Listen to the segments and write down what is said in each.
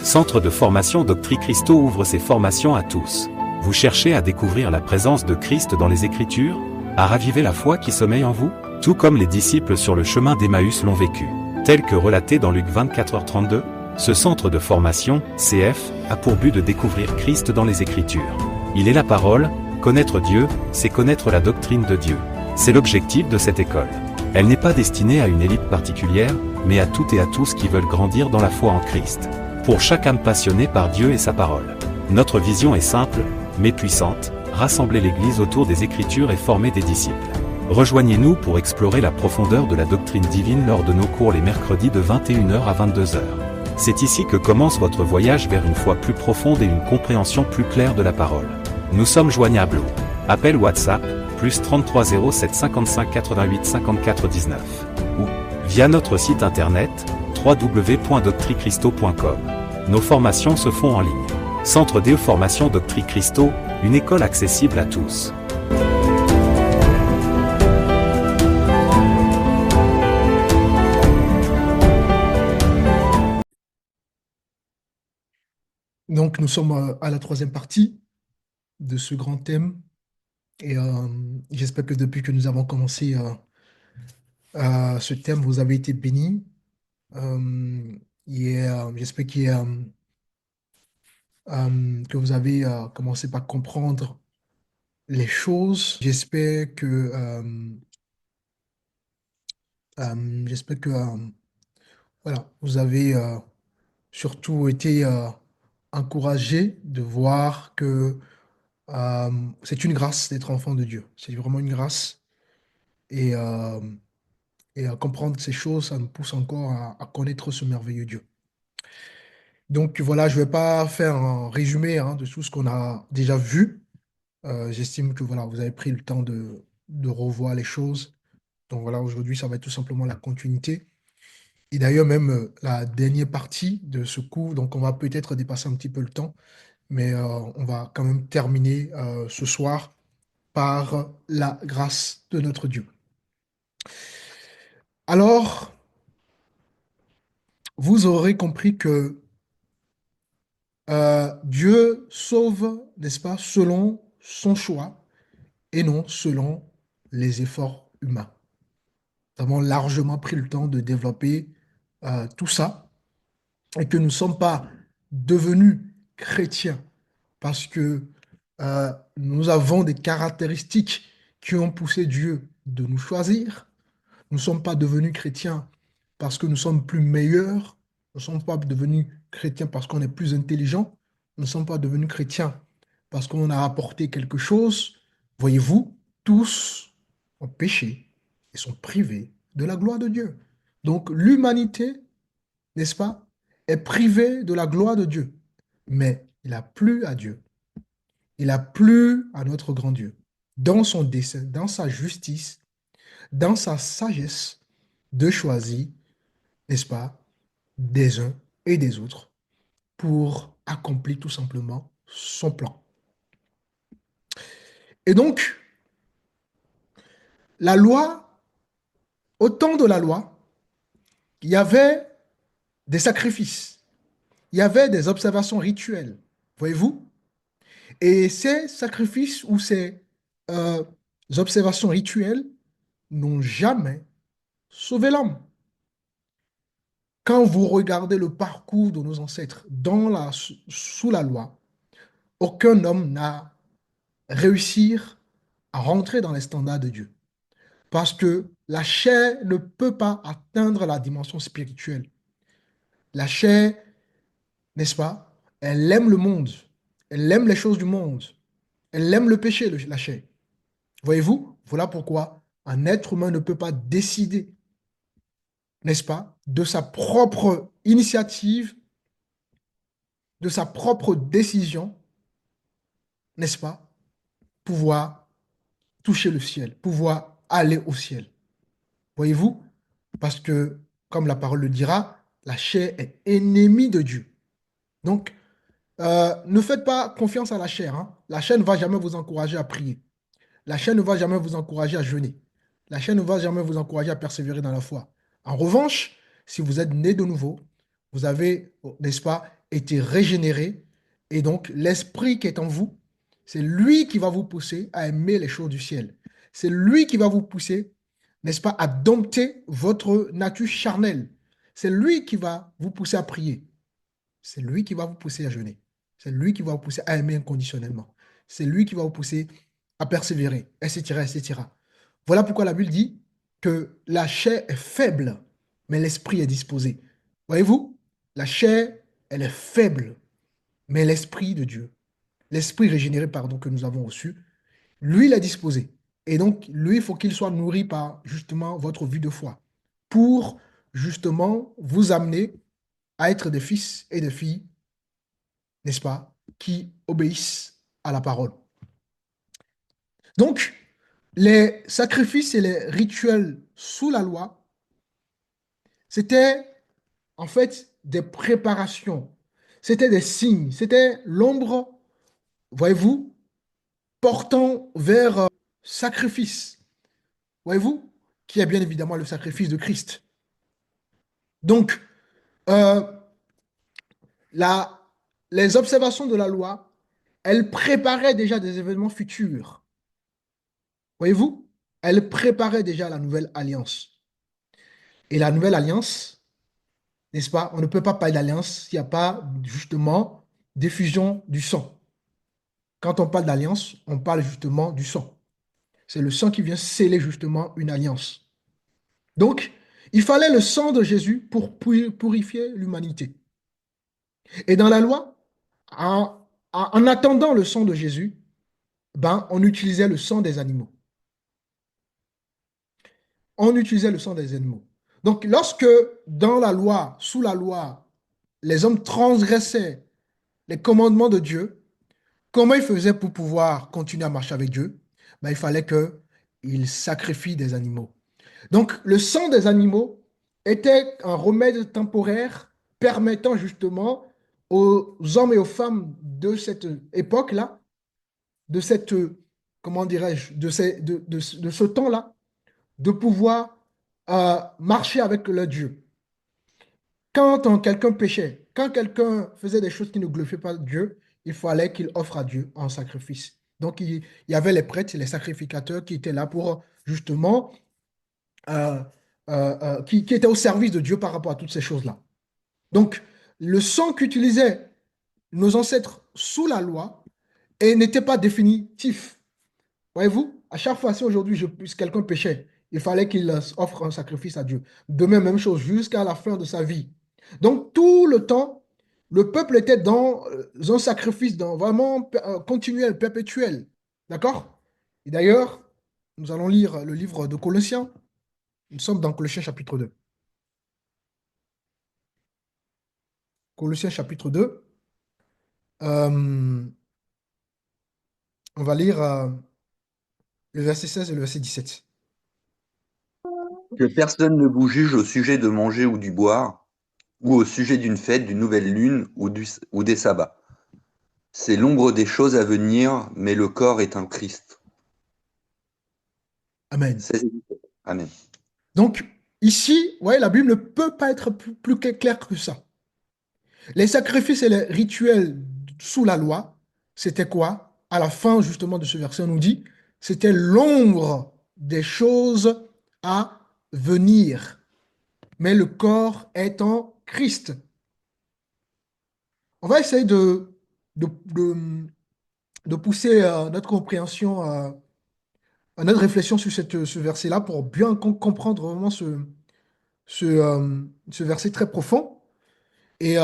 Centre de formation Doctrine Christo ouvre ses formations à tous. Vous cherchez à découvrir la présence de Christ dans les Écritures? À raviver la foi qui sommeille en vous? Tout comme les disciples sur le chemin d'Emmaüs l'ont vécu. Tel que relaté dans Luc 24h32, ce centre de formation, CF, a pour but de découvrir Christ dans les Écritures. Il est la parole, connaître Dieu, c'est connaître la doctrine de Dieu. C'est l'objectif de cette école. Elle n'est pas destinée à une élite particulière, mais à toutes et à tous qui veulent grandir dans la foi en Christ. Pour chaque âme passionnée par Dieu et sa parole. Notre vision est simple, mais puissante, rassembler l'Église autour des Écritures et former des disciples. Rejoignez-nous pour explorer la profondeur de la doctrine divine lors de nos cours les mercredis de 21h à 22h. C'est ici que commence votre voyage vers une foi plus profonde et une compréhension plus claire de la parole. Nous sommes joignables au appel WhatsApp, plus 33 07 55 88 54 19, ou via notre site internet, www.doctricristo.com. Nos formations se font en ligne. Centre de formation Doctrine Christo, une école accessible à tous. Donc, nous sommes à la troisième partie de ce grand thème. Et j'espère que depuis que nous avons commencé ce thème, vous avez été bénis. J'espère que vous avez commencé par comprendre les choses. J'espère que voilà, vous avez surtout été encouragés de voir que c'est une grâce d'être enfant de Dieu. C'est vraiment une grâce. Et, à comprendre ces choses, ça nous pousse encore à connaître ce merveilleux Dieu. Donc voilà, je ne vais pas faire un résumé de tout ce qu'on a déjà vu. J'estime que voilà, vous avez pris le temps de revoir les choses. Donc voilà, aujourd'hui, ça va être tout simplement la continuité. Et d'ailleurs, même la dernière partie de ce cours, donc on va peut-être dépasser un petit peu le temps, mais on va quand même terminer ce soir par la grâce de notre Dieu. Alors, vous aurez compris que Dieu sauve, n'est-ce pas, selon son choix et non selon les efforts humains. Nous avons largement pris le temps de développer tout ça et que nous ne sommes pas devenus chrétiens parce que nous avons des caractéristiques qui ont poussé Dieu de nous choisir. Nous ne sommes pas devenus chrétiens parce que nous sommes plus meilleurs. Nous ne sommes pas devenus chrétiens parce qu'on est plus intelligent. Nous ne sommes pas devenus chrétiens parce qu'on a apporté quelque chose. Voyez-vous, tous ont péché et sont privés de la gloire de Dieu. Donc l'humanité, n'est-ce pas, est privée de la gloire de Dieu. Mais il a plu à Dieu. Il a plu à notre grand Dieu. Dans son dessein, dans sa justice, dans sa sagesse, de choisir, n'est-ce pas, des uns et des autres pour accomplir tout simplement son plan. Et donc, la loi, au temps de la loi, il y avait des sacrifices, il y avait des observations rituelles, voyez-vous? Et ces sacrifices ou ces observations rituelles n'ont jamais sauvé l'homme. Quand vous regardez le parcours de nos ancêtres sous la loi, aucun homme n'a réussi à rentrer dans les standards de Dieu. Parce que la chair ne peut pas atteindre la dimension spirituelle. La chair, n'est-ce pas, elle aime le monde. Elle aime les choses du monde. Elle aime le péché, la chair. Voyez-vous, voilà pourquoi un être humain ne peut pas décider, n'est-ce pas, de sa propre initiative, de sa propre décision, n'est-ce pas, pouvoir toucher le ciel, pouvoir aller au ciel. Voyez-vous, parce que, comme la parole le dira, la chair est ennemie de Dieu. Donc, ne faites pas confiance à la chair. La chair ne va jamais vous encourager à prier. La chair ne va jamais vous encourager à jeûner. La chair ne va jamais vous encourager à persévérer dans la foi. En revanche, si vous êtes né de nouveau, vous avez, n'est-ce pas, été régénéré. Et donc, l'esprit qui est en vous, c'est lui qui va vous pousser à aimer les choses du ciel. C'est lui qui va vous pousser, n'est-ce pas, à dompter votre nature charnelle. C'est lui qui va vous pousser à prier. C'est lui qui va vous pousser à jeûner. C'est lui qui va vous pousser à aimer inconditionnellement. C'est lui qui va vous pousser à persévérer, etc., etc. Voilà pourquoi la Bible dit que la chair est faible, mais l'esprit est disposé. Voyez-vous, la chair, elle est faible, mais l'esprit de Dieu, l'esprit régénéré, pardon, que nous avons reçu, lui, il est disposé. Et donc, lui, il faut qu'il soit nourri par justement votre vie de foi pour justement vous amener à être des fils et des filles, n'est-ce pas, qui obéissent à la parole. Donc, les sacrifices et les rituels sous la loi, c'était en fait des préparations, c'était des signes, c'était l'ombre, voyez-vous, portant vers sacrifice, voyez-vous, qui est bien évidemment le sacrifice de Christ. Donc, euh, la, les observations de la loi, elles préparaient déjà des événements futurs. Voyez-vous, elles préparaient déjà la nouvelle alliance. Et la nouvelle alliance, n'est-ce pas? On ne peut pas parler d'alliance s'il n'y a pas justement d'effusion du sang. Quand on parle d'alliance, on parle justement du sang. C'est le sang qui vient sceller justement une alliance. Donc, il fallait le sang de Jésus pour purifier l'humanité. Et dans la loi, en, en attendant le sang de Jésus, ben, on utilisait le sang des animaux. On utilisait le sang des animaux. Donc, lorsque dans la loi, sous la loi, les hommes transgressaient les commandements de Dieu, comment ils faisaient pour pouvoir continuer à marcher avec Dieu? Ben, il fallait qu'ils sacrifient des animaux. Donc, le sang des animaux était un remède temporaire permettant justement aux hommes et aux femmes de cette époque-là, de cette, comment dirais-je, de ce temps-là, de pouvoir marcher avec le Dieu. Quand quelqu'un péchait, quand quelqu'un faisait des choses qui ne glorifiaient pas Dieu, il fallait qu'il offre à Dieu un sacrifice. Donc, il y avait les prêtres, les sacrificateurs qui étaient là pour justement, euh, qui étaient au service de Dieu par rapport à toutes ces choses-là. Donc, le sang qu'utilisaient nos ancêtres sous la loi et n'était pas définitif. Voyez-vous, à chaque fois, si aujourd'hui quelqu'un péchait, il fallait qu'il offre un sacrifice à Dieu. Demain, même chose, jusqu'à la fin de sa vie. Donc, tout le temps, le peuple était dans un sacrifice, dans vraiment continuel, perpétuel. D'accord? Et d'ailleurs, nous allons lire le livre de Colossiens. Nous sommes dans Colossiens chapitre 2. Colossiens chapitre 2. Euh, on va lire le verset 16 et le verset 17. Que personne ne vous juge au sujet de manger ou du boire, ou au sujet d'une fête, d'une nouvelle lune ou des sabbats. C'est l'ombre des choses à venir, mais le corps est un Christ. Amen. 16 et 17. Amen. Donc, ici, ouais, la Bible ne peut pas être plus claire que ça. Les sacrifices et les rituels sous la loi, c'était quoi? À la fin, justement, de ce verset, on nous dit, c'était l'ombre des choses à venir. Mais le corps est en Christ. On va essayer de, de pousser notre compréhension, notre réflexion sur ce verset-là pour bien comprendre vraiment ce verset très profond. Et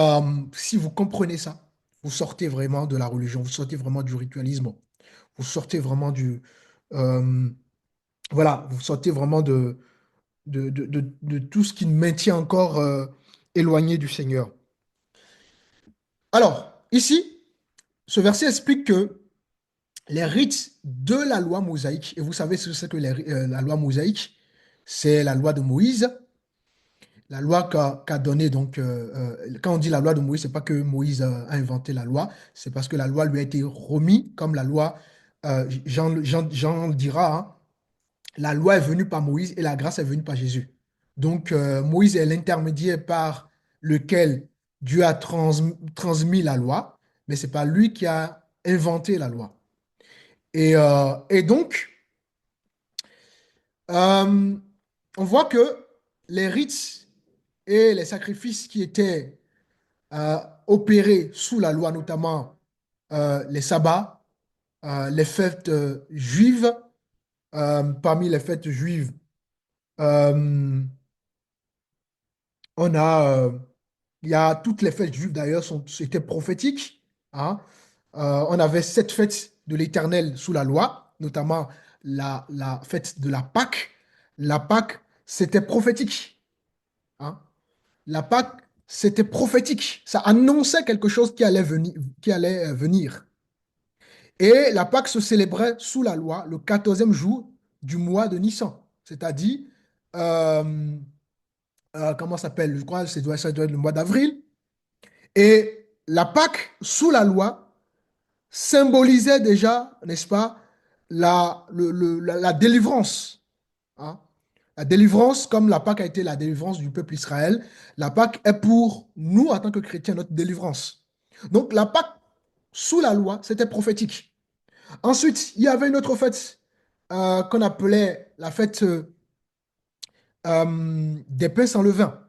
si vous comprenez ça, vous sortez vraiment de la religion, vous sortez vraiment du ritualisme, vous sortez vraiment euh, voilà, vous sortez vraiment de tout ce qui nous maintient encore éloigné du Seigneur. Alors, ici, ce verset explique que les rites de la loi mosaïque, et vous savez ce que c'est que la loi mosaïque, c'est la loi de Moïse. La loi qu'a donnée, donc, quand on dit la loi de Moïse, c'est pas que Moïse a inventé la loi, c'est parce que la loi lui a été remise comme la loi, Jean le dira, hein, la loi est venue par Moïse et la grâce est venue par Jésus. Donc, Moïse est l'intermédiaire par lequel Dieu a transmis la loi, mais ce n'est pas lui qui a inventé la loi. Et donc, euh, on voit que les rites et les sacrifices qui étaient opérés sous la loi, notamment les sabbats, les fêtes juives, parmi les fêtes juives, euh, on a, il y a toutes les fêtes juives d'ailleurs c'était prophétiques, hein. On avait 7 fêtes de l'Éternel sous la loi, notamment la fête de la Pâque. La Pâque, c'était prophétique, hein. La Pâque, c'était prophétique. Ça annonçait quelque chose qui allait venir, qui allait venir. Et la Pâque se célébrait sous la loi le 14e jour du mois de Nissan, c'est-à-dire, euh, comment ça s'appelle? Je crois que ça doit être le mois d'avril. Et la Pâque, sous la loi, symbolisait déjà, n'est-ce pas, la délivrance, hein. La délivrance, comme la Pâque a été la délivrance du peuple Israël, la Pâque est pour nous, en tant que chrétiens, notre délivrance. Donc la Pâque, sous la loi, c'était prophétique. Ensuite, il y avait une autre fête qu'on appelait la fête des pains sans levain,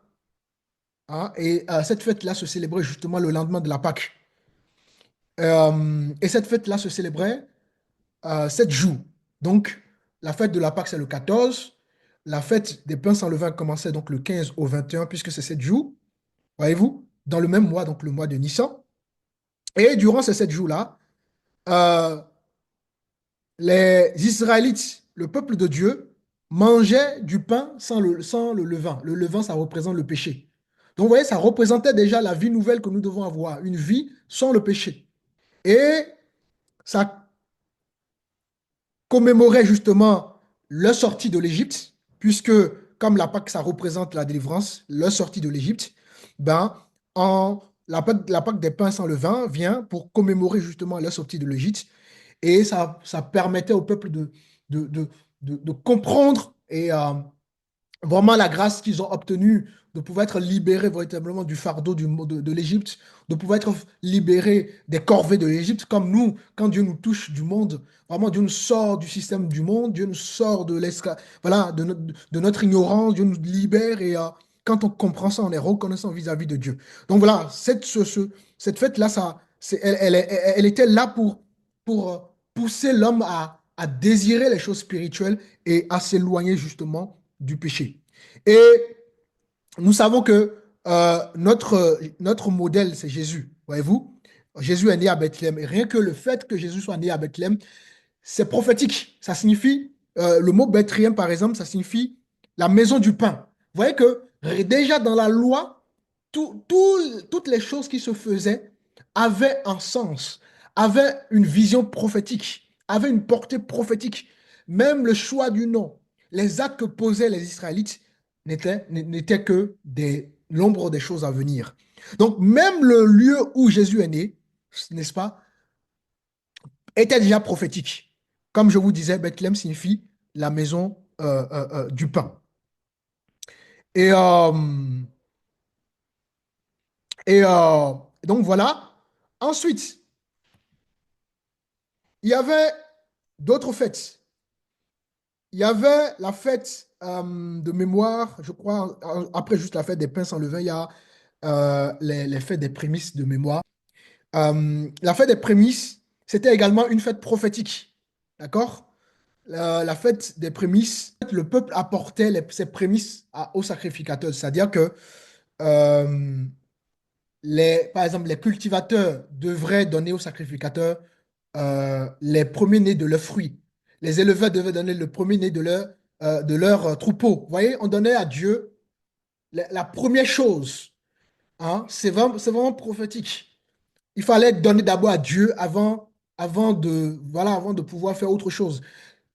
hein. Et cette fête-là se célébrait justement le lendemain de la Pâque. Et cette fête-là se célébrait 7 jours. Donc, la fête de la Pâque, c'est le 14. La fête des pains sans levain commençait donc le 15 au 21, puisque c'est 7 jours, voyez-vous, dans le même mois, donc le mois de Nissan. Et durant ces 7 jours-là, euh, les Israélites, le peuple de Dieu, mangeaient du pain sans le levain. Le levain, ça représente le péché. Donc, vous voyez, ça représentait déjà la vie nouvelle que nous devons avoir, une vie sans le péché. Et ça commémorait justement leur sortie de l'Égypte, puisque comme la Pâque, ça représente la délivrance, leur sortie de l'Égypte, ben, la Pâque des pains sans levain vient pour commémorer justement leur sortie de l'Égypte. Et ça permettait au peuple de, de, de comprendre et vraiment la grâce qu'ils ont obtenue de pouvoir être libérés véritablement du fardeau de l'Égypte, de pouvoir être libérés des corvées de l'Égypte, comme nous, quand Dieu nous touche du monde, vraiment Dieu nous sort du système du monde, Dieu nous sort voilà, de notre ignorance, Dieu nous libère et quand on comprend ça, on est reconnaissant vis-à-vis de Dieu. Donc voilà, cette fête-là, elle était là pour pousser l'homme à désirer les choses spirituelles et à s'éloigner justement du péché. Et nous savons que notre modèle, c'est Jésus. Voyez-vous, Jésus est né à Bethléem. Et rien que le fait que Jésus soit né à Bethléem, c'est prophétique. Ça signifie, le mot Bethléem, par exemple, ça signifie la maison du pain. Vous voyez que déjà dans la loi, toutes les choses qui se faisaient avaient un sens, avaient une vision prophétique, avaient une portée prophétique. Même le choix du nom, les actes que posaient les Israélites n'étaient que l'ombre des choses à venir. Donc, même le lieu où Jésus est né, n'est-ce pas, était déjà prophétique. Comme je vous disais, Bethléem signifie la maison du pain. Et, euh, et donc voilà. Ensuite, il y avait d'autres fêtes. Il y avait la fête de mémoire, je crois, après juste la fête des pains sans levain, il y a les fêtes des prémices de mémoire. La fête des prémices, c'était également une fête prophétique. D'accord? La fête des prémices, le peuple apportait ses prémices aux sacrificateurs. C'est-à-dire que, euh, par exemple, les cultivateurs devraient donner aux sacrificateurs les premiers-nés de leurs fruits. Les éleveurs devaient donner le premier-né de leur troupeau. Vous voyez, on donnait à Dieu la première chose, hein. C'est vraiment prophétique. Il fallait donner d'abord à Dieu avant de pouvoir faire autre chose.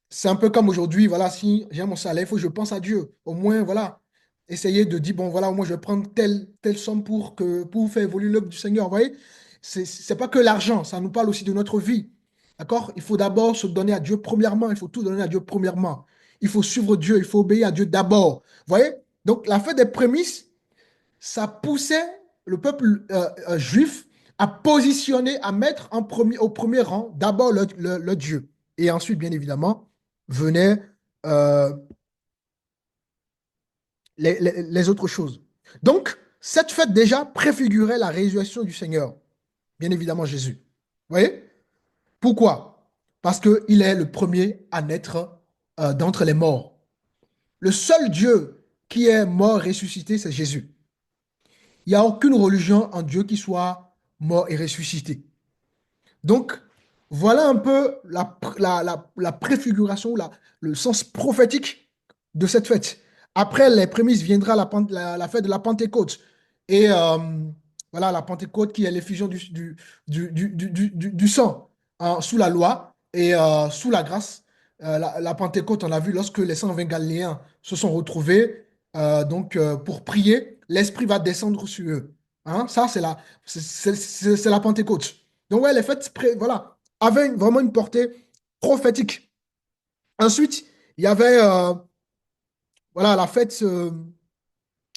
C'est un peu comme aujourd'hui, voilà, si j'ai mon salaire, il faut que je pense à Dieu. Au moins, voilà, essayer de dire, bon, voilà, moi, je vais prendre telle somme pour faire évoluer l'œuvre du Seigneur. Vous voyez, c'est pas que l'argent, ça nous parle aussi de notre vie. D'accord? Il faut d'abord se donner à Dieu premièrement, il faut tout donner à Dieu premièrement. Il faut suivre Dieu, il faut obéir à Dieu d'abord. Vous voyez? Donc, la fête des prémices, ça poussait le peuple juif à positionner, à mettre au premier rang d'abord le Dieu. Et ensuite, bien évidemment, venaient euh, les autres choses. Donc, cette fête déjà préfigurait la résurrection du Seigneur, bien évidemment Jésus. Vous voyez? Pourquoi? Parce qu'il est le premier à naître d'entre les morts. Le seul Dieu qui est mort et ressuscité, c'est Jésus. Il n'y a aucune religion en Dieu qui soit mort et ressuscité. Donc, voilà un peu la préfiguration, le sens prophétique de cette fête. Après les prémices viendra la fête de la Pentecôte. Et voilà, la Pentecôte qui est l'effusion du sang sous la loi et sous la grâce. La Pentecôte, on a vu lorsque les 120 Galiléens se sont retrouvés pour prier, l'Esprit va descendre sur eux. Hein, ça, c'est la Pentecôte. Donc, ouais, les fêtes voilà, avaient vraiment une portée prophétique. Ensuite, il y avait voilà, la fête de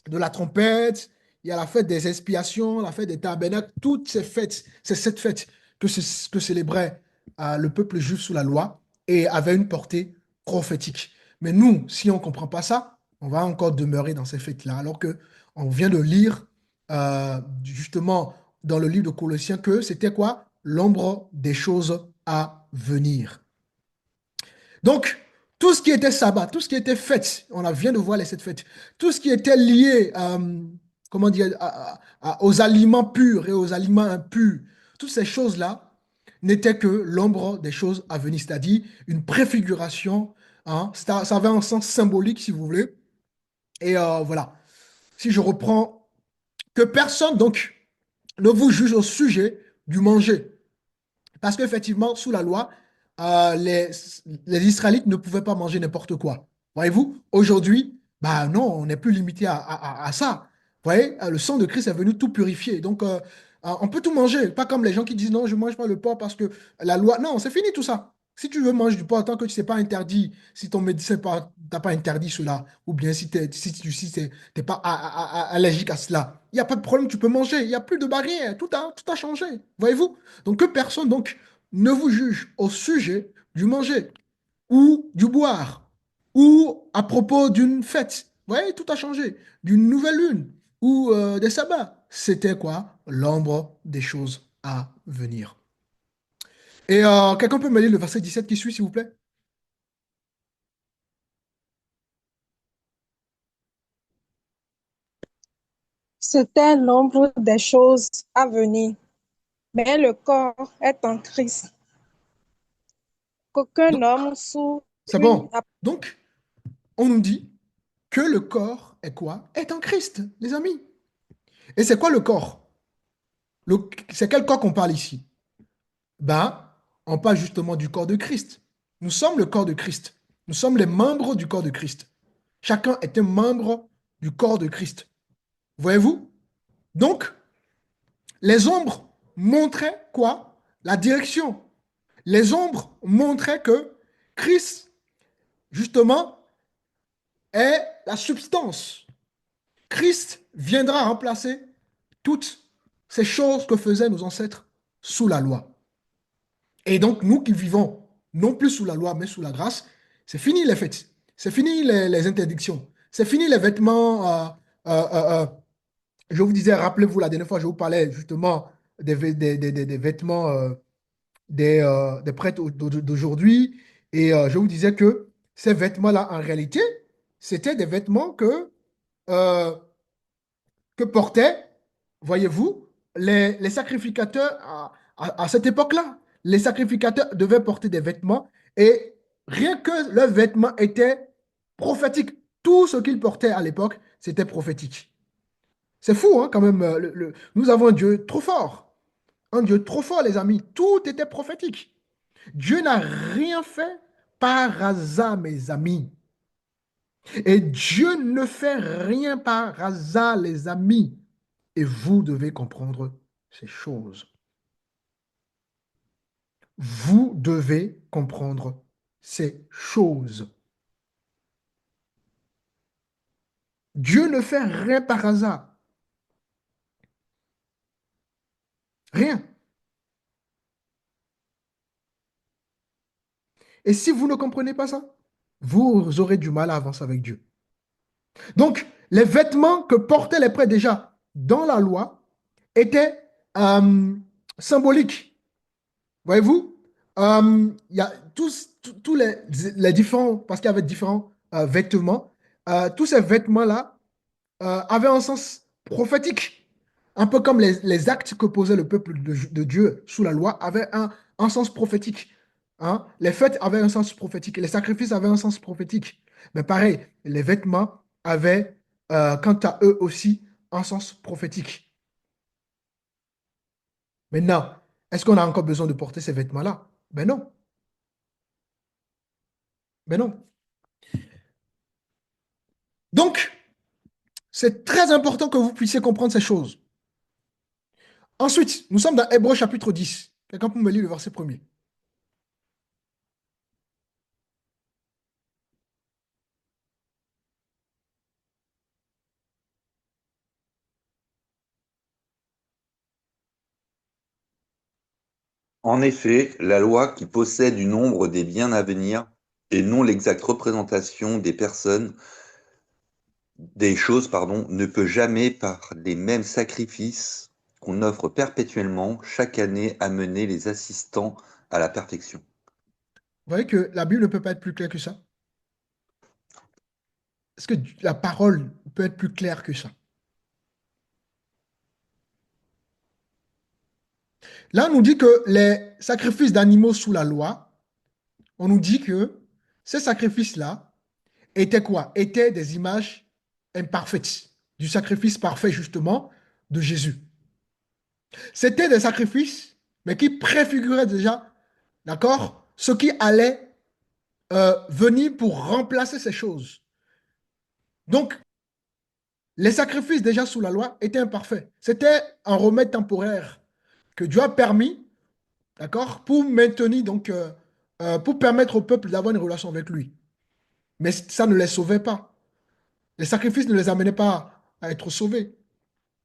la trompette, il y a la fête des expiations, la fête des tabernacles, toutes ces fêtes, c'est cette fête que célébrait le peuple juif sous la loi et avait une portée prophétique. Mais nous, si on ne comprend pas ça, on va encore demeurer dans ces fêtes-là, alors que on vient de lire justement dans le livre de Colossiens que c'était quoi? L'ombre des choses à venir. Donc, tout ce qui était sabbat, tout ce qui était fête, vient de voir les sept fêtes, tout ce qui était lié comment dire, aux aliments purs et aux aliments impurs, toutes ces choses-là n'étaient que l'ombre des choses à venir, c'est-à-dire une préfiguration. Hein, ça avait un sens symbolique, si vous voulez. Et voilà. Si je reprends, que personne, donc, ne vous juge au sujet du manger. Parce qu'effectivement, sous la loi, les Israélites ne pouvaient pas manger n'importe quoi. Voyez-vous, aujourd'hui, bah non, on n'est plus limité à ça. Vous voyez, le sang de Christ est venu tout purifier. Donc, on peut tout manger. Pas comme les gens qui disent non, je ne mange pas le porc parce que la loi. Non, c'est fini tout ça. Si tu veux manger du porc, tant que tu ne sais pas interdit, si ton médecin t'a pas interdit cela, ou bien si t'es pas allergique à cela, il n'y a pas de problème, tu peux manger. Il n'y a plus de barrière. Tout a changé. Voyez-vous? Donc, que personne ne vous juge au sujet du manger ou du boire ou à propos d'une fête. Vous voyez, tout a changé. D'une nouvelle lune ou des sabbats. C'était quoi? L'ombre des choses à venir. Et quelqu'un peut me lire le verset 17 qui suit, s'il vous plaît? C'était l'ombre des choses à venir, mais le corps est en Christ. Qu'aucun Donc, homme sous c'est une... bon. Donc, on nous dit que le corps est quoi? Est en Christ, les amis. Et c'est quoi le corps? C'est quel corps qu'on parle ici? Ben, on parle justement du corps de Christ. Nous sommes le corps de Christ. Nous sommes les membres du corps de Christ. Chacun est un membre du corps de Christ. Voyez-vous? Donc, les ombres montraient quoi? La direction. Les ombres montraient que Christ, justement, est la substance. Christ viendra remplacer toutes ces choses que faisaient nos ancêtres sous la loi. Et donc, nous qui vivons non plus sous la loi, mais sous la grâce, c'est fini les fêtes, c'est fini les interdictions, c'est fini les vêtements. Je vous disais, rappelez-vous, la dernière fois, je vous parlais justement des vêtements des prêtres d'aujourd'hui. Et je vous disais que ces vêtements-là, en réalité, c'était des vêtements euh, que portaient, voyez-vous, les sacrificateurs à cette époque-là. Les sacrificateurs devaient porter des vêtements et rien que leurs vêtements étaient prophétiques. Tout ce qu'ils portaient à l'époque, c'était prophétique. C'est fou, hein, quand même. Nous avons un Dieu trop fort. Un Dieu trop fort, les amis. Tout était prophétique. Dieu n'a rien fait par hasard, mes amis. Et Dieu ne fait rien par hasard, les amis. Et vous devez comprendre ces choses. Vous devez comprendre ces choses. Dieu ne fait rien par hasard. Rien. Et si vous ne comprenez pas ça, vous aurez du mal à avancer avec Dieu. Donc, les vêtements que portaient les prêtres déjà dans la loi étaient symboliques. Voyez-vous, il y a tous les différents, parce qu'il y avait différents vêtements, tous ces vêtements-là avaient un sens prophétique. Un peu comme les actes que posait le peuple de Dieu sous la loi avaient un sens prophétique. Hein. Les fêtes avaient un sens prophétique, les sacrifices avaient un sens prophétique. Mais pareil, les vêtements avaient, quant à eux aussi, un sens prophétique. Maintenant, est-ce qu'on a encore besoin de porter ces vêtements-là? Ben non. Ben non. Donc, c'est très important que vous puissiez comprendre ces choses. Ensuite, nous sommes dans Hébreux chapitre 10. Quelqu'un peut me lire le verset premier. En effet, la loi qui possède du nombre des biens à venir et non l'exacte représentation des choses, pardon, ne peut jamais, par les mêmes sacrifices qu'on offre perpétuellement, chaque année amener les assistants à la perfection. Vous voyez que la Bible ne peut pas être plus claire que ça? Est-ce que la parole peut être plus claire que ça? Là, on nous dit que les sacrifices d'animaux sous la loi, on nous dit que ces sacrifices-là étaient quoi? Étaient des images imparfaites du sacrifice parfait, justement, de Jésus. C'était des sacrifices, mais qui préfiguraient déjà, d'accord, ce qui allait venir pour remplacer ces choses. Donc, les sacrifices déjà sous la loi étaient imparfaits. C'était un remède temporaire que Dieu a permis, d'accord, pour maintenir, donc, pour permettre au peuple d'avoir une relation avec lui. Mais ça ne les sauvait pas. Les sacrifices ne les amenaient pas à être sauvés,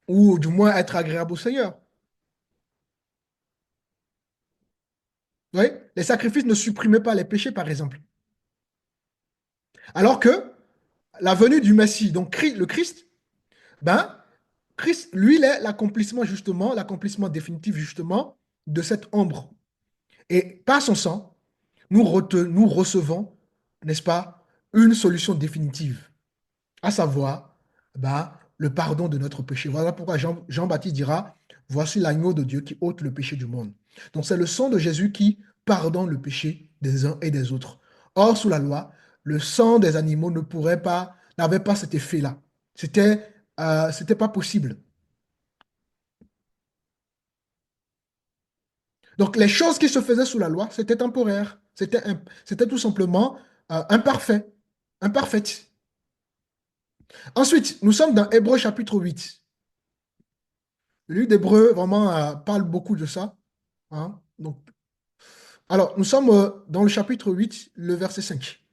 ou du moins à être agréables au Seigneur. Vous voyez? Les sacrifices ne supprimaient pas les péchés, par exemple. Alors que la venue du Messie, donc le Christ, ben, Christ, lui, il est l'accomplissement justement, l'accomplissement définitif justement de cette ombre. Et par son sang, nous recevons, n'est-ce pas, une solution définitive, à savoir le pardon de notre péché. Voilà pourquoi Jean-Baptiste dira, voici l'agneau de Dieu qui ôte le péché du monde. Donc c'est le sang de Jésus qui pardonne le péché des uns et des autres. Or, sous la loi, le sang des animaux n'avait pas cet effet-là. C'était pas possible. Donc, les choses qui se faisaient sous la loi, c'était temporaire. C'était tout simplement imparfait, imparfaite. Ensuite, nous sommes dans Hébreux chapitre 8. Le livre d'Hébreux vraiment parle beaucoup de ça. Hein. Donc, alors, nous sommes dans le chapitre 8, le verset 5.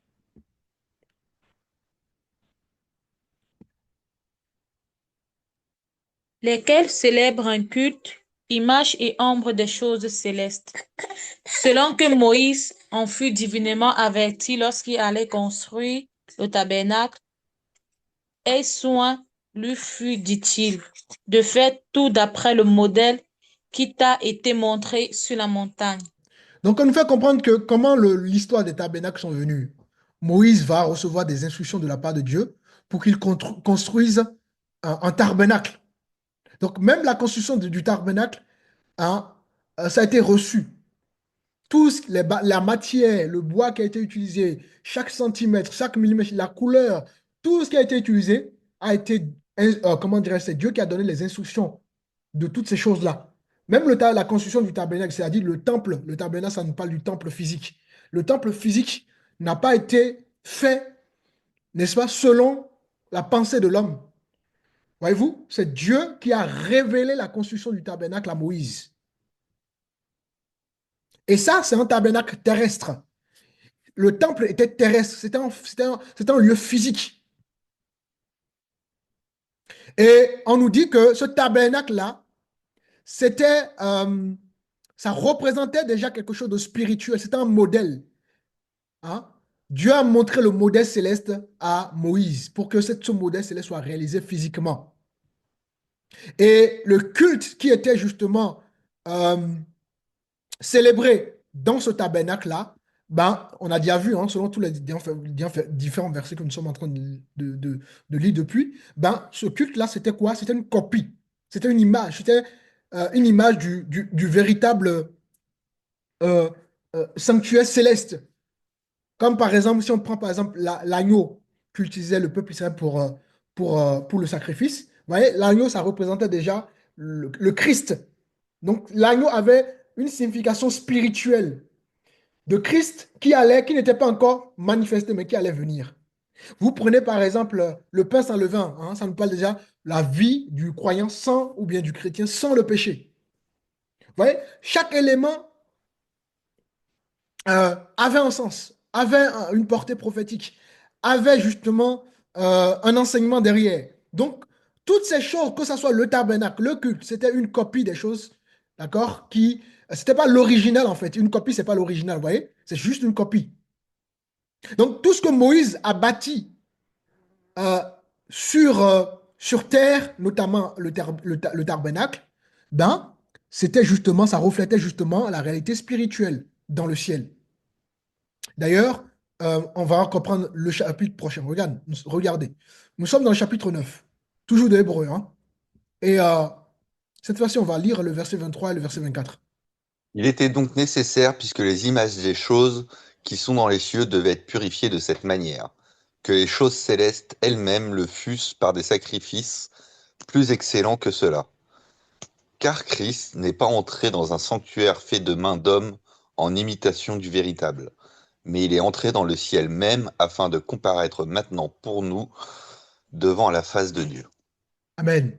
Lesquels célèbrent un culte, image et ombre des choses célestes. Selon que Moïse en fut divinement averti lorsqu'il allait construire le tabernacle, et soin lui fut, dit-il, de faire tout d'après le modèle qui t'a été montré sur la montagne. Donc, on nous fait comprendre que comment l'histoire des tabernacles sont venus. Moïse va recevoir des instructions de la part de Dieu pour qu'il construise un tabernacle. Donc, même la construction du tabernacle, hein, ça a été reçu. La matière, le bois qui a été utilisé, chaque centimètre, chaque millimètre, la couleur, tout ce qui a été utilisé a été, comment dirais-je, c'est Dieu qui a donné les instructions de toutes ces choses-là. Même la construction du tabernacle, c'est-à-dire le tabernacle, ça nous parle du temple physique. Le temple physique n'a pas été fait, n'est-ce pas, selon la pensée de l'homme. Voyez-vous, c'est Dieu qui a révélé la construction du tabernacle à Moïse. Et ça, c'est un tabernacle terrestre. Le temple était terrestre, c'était un lieu physique. Et on nous dit que ce tabernacle-là, ça représentait déjà quelque chose de spirituel. C'était un modèle. Hein. Dieu a montré le modèle céleste à Moïse pour que ce modèle céleste soit réalisé physiquement. Et le culte qui était justement euh, célébré dans ce tabernacle-là, ben, on a déjà vu, hein, selon tous les différents versets que nous sommes en train de lire depuis, ben, ce culte-là, c'était quoi? C'était une copie, c'était une image du véritable euh, sanctuaire céleste. Comme par exemple, si on prend par exemple l'agneau qu'utilisait le peuple israélien pour le sacrifice, vous voyez, l'agneau, ça représentait déjà le Christ. Donc l'agneau avait une signification spirituelle de Christ qui n'était pas encore manifesté, mais qui allait venir. Vous prenez par exemple le pain sans levain, hein, ça nous parle déjà de la vie du croyant sans, ou bien du chrétien sans le péché. Vous voyez, chaque élément avait un sens, avait une portée prophétique, avait justement un enseignement derrière. Donc, toutes ces choses, que ce soit le tabernacle, le culte, c'était une copie des choses, d'accord, c'était pas l'original en fait. Une copie, c'est pas l'original, vous voyez? C'est juste une copie. Donc, tout ce que Moïse a bâti euh, sur terre, notamment le tabernacle, ben, ça reflétait justement la réalité spirituelle dans le ciel. D'ailleurs, on va comprendre le chapitre prochain. Regardez. Nous sommes dans le chapitre 9, toujours de Hébreu. Hein. Et cette fois-ci, on va lire le verset 23 et le verset 24. Il était donc nécessaire, puisque les images des choses qui sont dans les cieux devaient être purifiées de cette manière, que les choses célestes elles-mêmes le fussent par des sacrifices plus excellents que cela. Car Christ n'est pas entré dans un sanctuaire fait de mains d'hommes en imitation du véritable, mais il est entré dans le ciel même afin de comparaître maintenant pour nous devant la face de Dieu. Amen.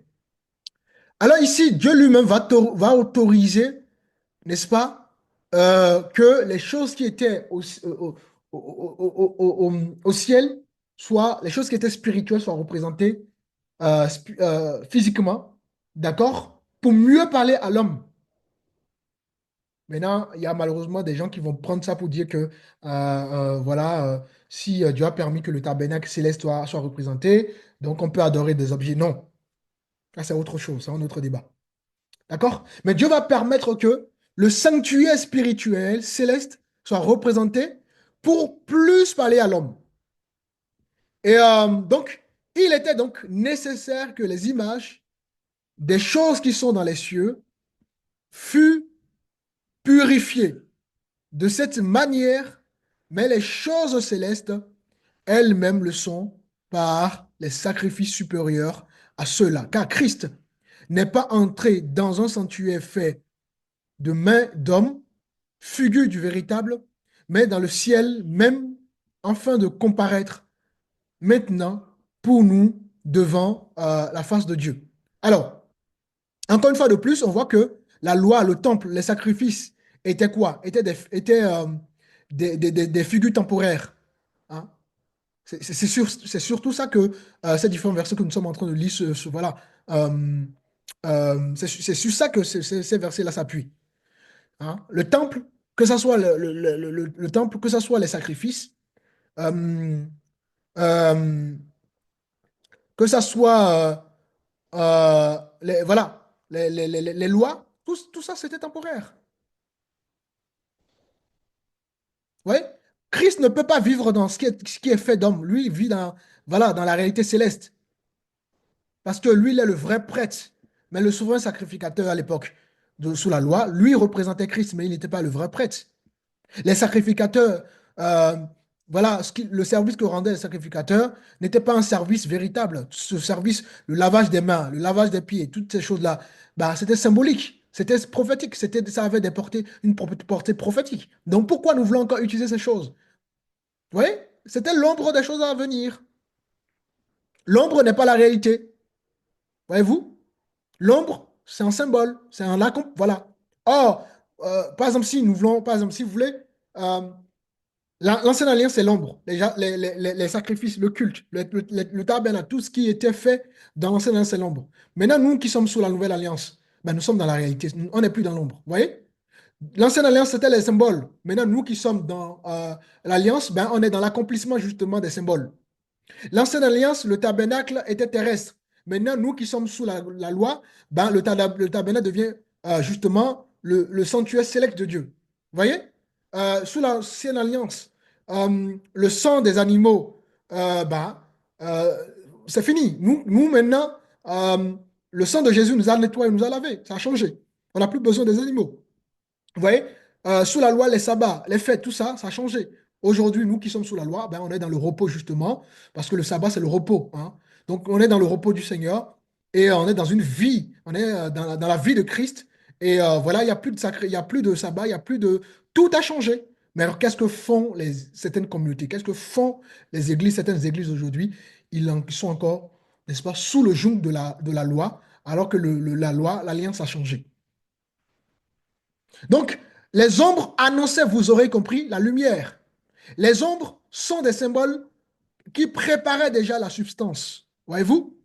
Alors ici, Dieu lui-même va autoriser, n'est-ce pas, que les choses qui étaient au ciel, les choses qui étaient spirituelles soient représentées physiquement, d'accord, pour mieux parler à l'homme. Maintenant, il y a malheureusement des gens qui vont prendre ça pour dire que, voilà, si Dieu a permis que le tabernacle céleste soit représenté, donc on peut adorer des objets. Non, ça c'est autre chose, c'est un autre débat. D'accord? Mais Dieu va permettre que le sanctuaire spirituel céleste soit représenté pour plus parler à l'homme. Et donc, il était donc nécessaire que les images des choses qui sont dans les cieux fût purifié de cette manière, mais les choses célestes elles-mêmes le sont par les sacrifices supérieurs à ceux-là. Car Christ n'est pas entré dans un sanctuaire fait de mains d'hommes, figure du véritable, mais dans le ciel même, afin de comparaître maintenant pour nous devant la face de Dieu. Alors, encore une fois de plus, on voit que la loi, le temple, les sacrifices étaient quoi? Des figures temporaires. Hein? C'est surtout ça que ces différents versets que nous sommes en train de lire, voilà, c'est sur ça que ces versets-là s'appuient. Hein? Le temple, que ce soit le temple, que ce soit les sacrifices, euh, euh, que ce soit voilà, les lois, tout ça, c'était temporaire. Ouais. Christ ne peut pas vivre dans ce qui est fait d'homme. Lui, il vit voilà, dans la réalité céleste. Parce que lui, il est le vrai prêtre. Mais le souverain sacrificateur à l'époque, sous la loi, lui représentait Christ, mais il n'était pas le vrai prêtre. Les sacrificateurs, voilà, le service que rendaient les sacrificateurs n'était pas un service véritable. Ce service, le lavage des mains, le lavage des pieds, toutes ces choses-là, bah, c'était symbolique, c'était prophétique, ça avait une portée prophétique. Donc pourquoi nous voulons encore utiliser ces choses? Vous voyez? C'était l'ombre des choses à venir. L'ombre n'est pas la réalité. Voyez-vous? L'ombre, c'est un symbole, c'est un voilà. Or, par exemple, si nous voulons, par exemple, si vous voulez, euh, l'ancienne alliance, c'est l'ombre. Les sacrifices, le culte, le tabernacle, tout ce qui était fait dans l'ancienne alliance, c'est l'ombre. Maintenant, nous qui sommes sous la nouvelle alliance, ben, nous sommes dans la réalité. On n'est plus dans l'ombre. Vous voyez? L'ancienne alliance, c'était les symboles. Maintenant, nous qui sommes dans l'alliance, ben, on est dans l'accomplissement justement des symboles. L'ancienne alliance, le tabernacle était terrestre. Maintenant, nous qui sommes sous la loi, ben, le tabernacle devient justement le sanctuaire sélect de Dieu. Vous voyez? Sous l'ancienne alliance, le sang des animaux, ben, euh, c'est fini. Nous maintenant, euh, le sang de Jésus nous a nettoyé, nous a lavé. Ça a changé. On n'a plus besoin des animaux. Vous voyez, sous la loi, les sabbats, les fêtes, tout ça, ça a changé. Aujourd'hui, nous qui sommes sous la loi, ben, on est dans le repos justement, parce que le sabbat, c'est le repos, hein. Donc, on est dans le repos du Seigneur et on est dans une vie, on est dans la vie de Christ. Et voilà, il n'y a plus de sacré, il n'y a plus de sabbat, il n'y a plus de... Tout a changé. Mais alors, qu'est-ce que font certaines communautés? Qu'est-ce que font les églises, certaines églises aujourd'hui? Ils sont encore, n'est-ce pas, sous le joug de la loi, alors que la loi, l'alliance a changé. Donc, les ombres annonçaient, vous aurez compris, la lumière. Les ombres sont des symboles qui préparaient déjà la substance. Voyez-vous?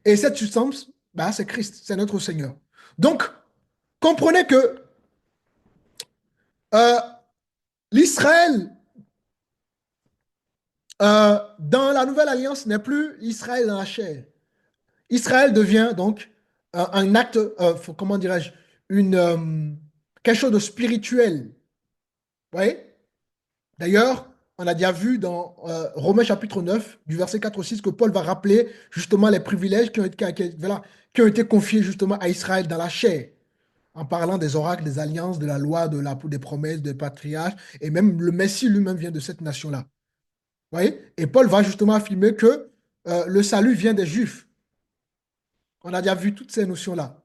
Et cette substance, bah, c'est Christ, c'est notre Seigneur. Donc, comprenez que euh, l'Israël, dans la nouvelle alliance, n'est plus Israël dans la chair. Israël devient donc un acte, comment dirais-je, quelque chose de spirituel. Vous voyez? D'ailleurs, on a déjà vu dans Romains chapitre 9, du verset 4 au 6, que Paul va rappeler justement les privilèges voilà, qui ont été confiés justement à Israël dans la chair, en parlant des oracles, des alliances, de la loi, des promesses, des patriarches, et même le Messie lui-même vient de cette nation-là. Vous voyez? Et Paul va justement affirmer que le salut vient des Juifs. On a déjà vu toutes ces notions-là.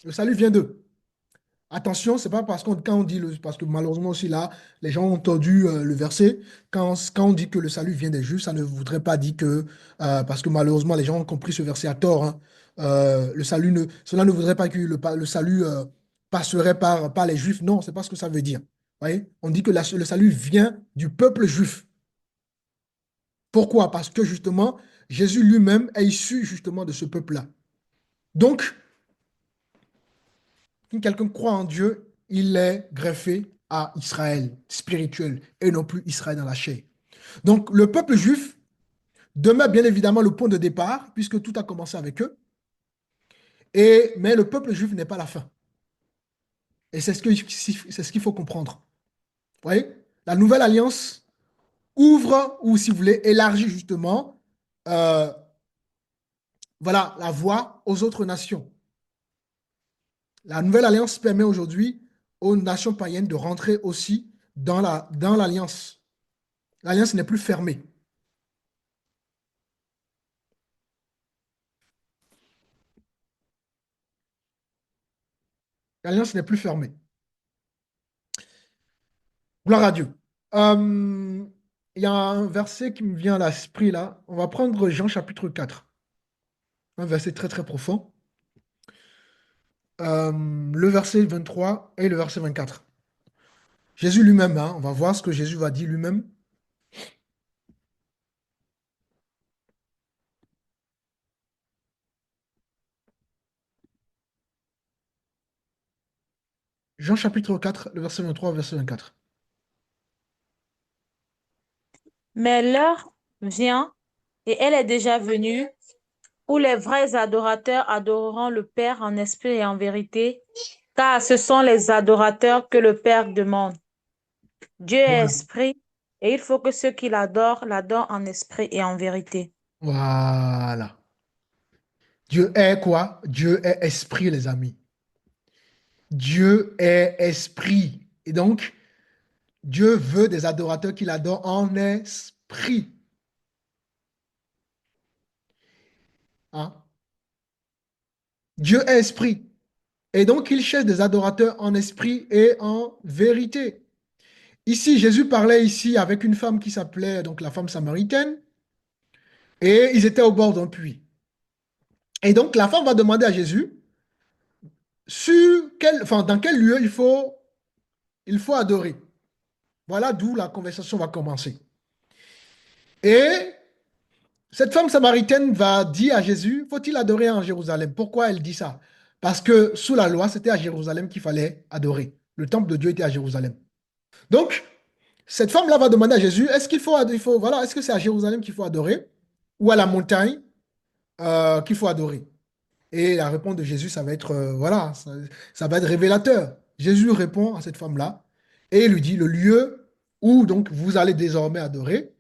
Le salut vient d'eux. Attention, c'est pas parce qu'on quand on dit parce que malheureusement aussi là, les gens ont tordu le verset. Quand on dit que le salut vient des Juifs, ça ne voudrait pas dire que parce que malheureusement les gens ont compris ce verset à tort, hein. Cela ne voudrait pas que le salut passerait par les Juifs. Non, c'est pas ce que ça veut dire. Voyez? On dit que le salut vient du peuple juif. Pourquoi? Parce que justement, Jésus lui-même est issu justement de ce peuple-là. Donc, si quelqu'un croit en Dieu, il est greffé à Israël spirituel et non plus Israël dans la chair. Donc, le peuple juif demeure bien évidemment le point de départ, puisque tout a commencé avec eux. Mais le peuple juif n'est pas la fin. Et c'est ce qu'il faut comprendre. Vous voyez? La nouvelle alliance ouvre, ou si vous voulez, élargit justement euh, voilà, la voie aux autres nations. La nouvelle alliance permet aujourd'hui aux nations païennes de rentrer aussi dans l'alliance. L'alliance n'est plus fermée. L'alliance n'est plus fermée. Gloire à Dieu. Euh, Il y a un verset qui me vient à l'esprit là. On va prendre Jean chapitre 4. Un verset très très profond. Le verset 23 et le verset 24. Jésus lui-même, hein, on va voir ce que Jésus va dire lui-même. Jean chapitre 4, le verset 23 au verset 24. Mais l'heure vient, et elle est déjà venue, où les vrais adorateurs adoreront le Père en esprit et en vérité, car ce sont les adorateurs que le Père demande. Dieu est Voilà. esprit, et il faut que ceux qui l'adorent l'adorent en esprit et en vérité. Voilà. Dieu est quoi? Dieu est esprit, les amis. Dieu est esprit. Et donc, Dieu veut des adorateurs qui l'adorent en esprit. Hein? Dieu est esprit. Et donc, il cherche des adorateurs en esprit et en vérité. Ici, Jésus parlait ici avec une femme qui s'appelait donc la femme samaritaine. Et ils étaient au bord d'un puits. Et donc, la femme va demander à Jésus dans quel lieu il faut adorer. Voilà d'où la conversation va commencer. Et Cette femme samaritaine va dire à Jésus, faut-il adorer en Jérusalem? Pourquoi elle dit ça? Parce que sous la loi, c'était à Jérusalem qu'il fallait adorer. Le temple de Dieu était à Jérusalem. Donc, cette femme-là va demander à Jésus, est-ce voilà, est-ce que c'est à Jérusalem qu'il faut adorer ou à la montagne qu'il faut adorer? Et la réponse de Jésus, ça va être, voilà, ça va être révélateur. Jésus répond à cette femme-là et il lui dit, le lieu où donc vous allez désormais adorer,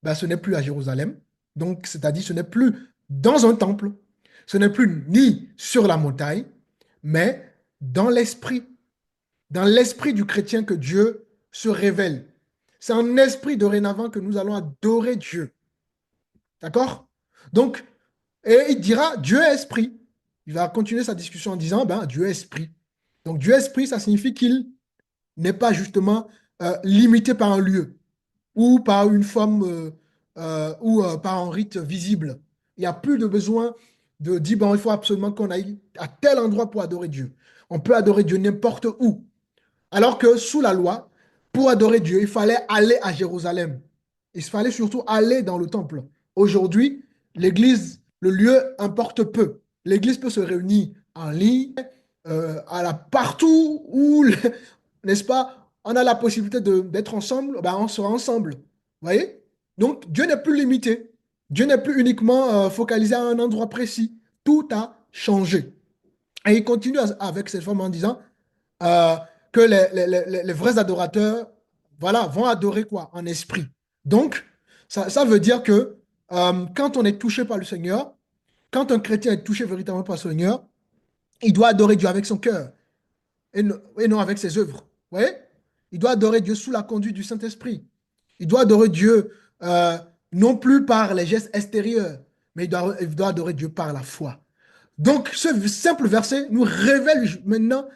ben, ce n'est plus à Jérusalem. Donc, c'est-à-dire, ce n'est plus dans un temple, ce n'est plus ni sur la montagne, mais dans l'esprit du chrétien que Dieu se révèle. C'est en esprit dorénavant que nous allons adorer Dieu. D'accord? Donc, et il dira, Dieu est esprit. Il va continuer sa discussion en disant, ben, Dieu est esprit. Donc, Dieu est esprit, ça signifie qu'il n'est pas justement limité par un lieu ou par une forme ou par un rite visible. Il n'y a plus de besoin de dire, bon, il faut absolument qu'on aille à tel endroit pour adorer Dieu. On peut adorer Dieu n'importe où. Alors que sous la loi, pour adorer Dieu, il fallait aller à Jérusalem. Il fallait surtout aller dans le temple. Aujourd'hui, l'église, le lieu importe peu. L'église peut se réunir en ligne, partout où, n'est-ce pas, on a la possibilité d'être ensemble, ben on sera ensemble. Vous voyez? Donc, Dieu n'est plus limité. Dieu n'est plus uniquement focalisé à un endroit précis. Tout a changé. Et il continue avec cette femme en disant, euh, que les vrais adorateurs, voilà, vont adorer quoi? En esprit. Donc, ça veut dire que quand on est touché par le Seigneur, quand un chrétien est touché véritablement par le Seigneur, il doit adorer Dieu avec son cœur et non avec ses œuvres. Vous voyez? Il doit adorer Dieu sous la conduite du Saint-Esprit. Il doit adorer Dieu non plus par les gestes extérieurs, mais il doit adorer Dieu par la foi. Donc, ce simple verset nous révèle maintenant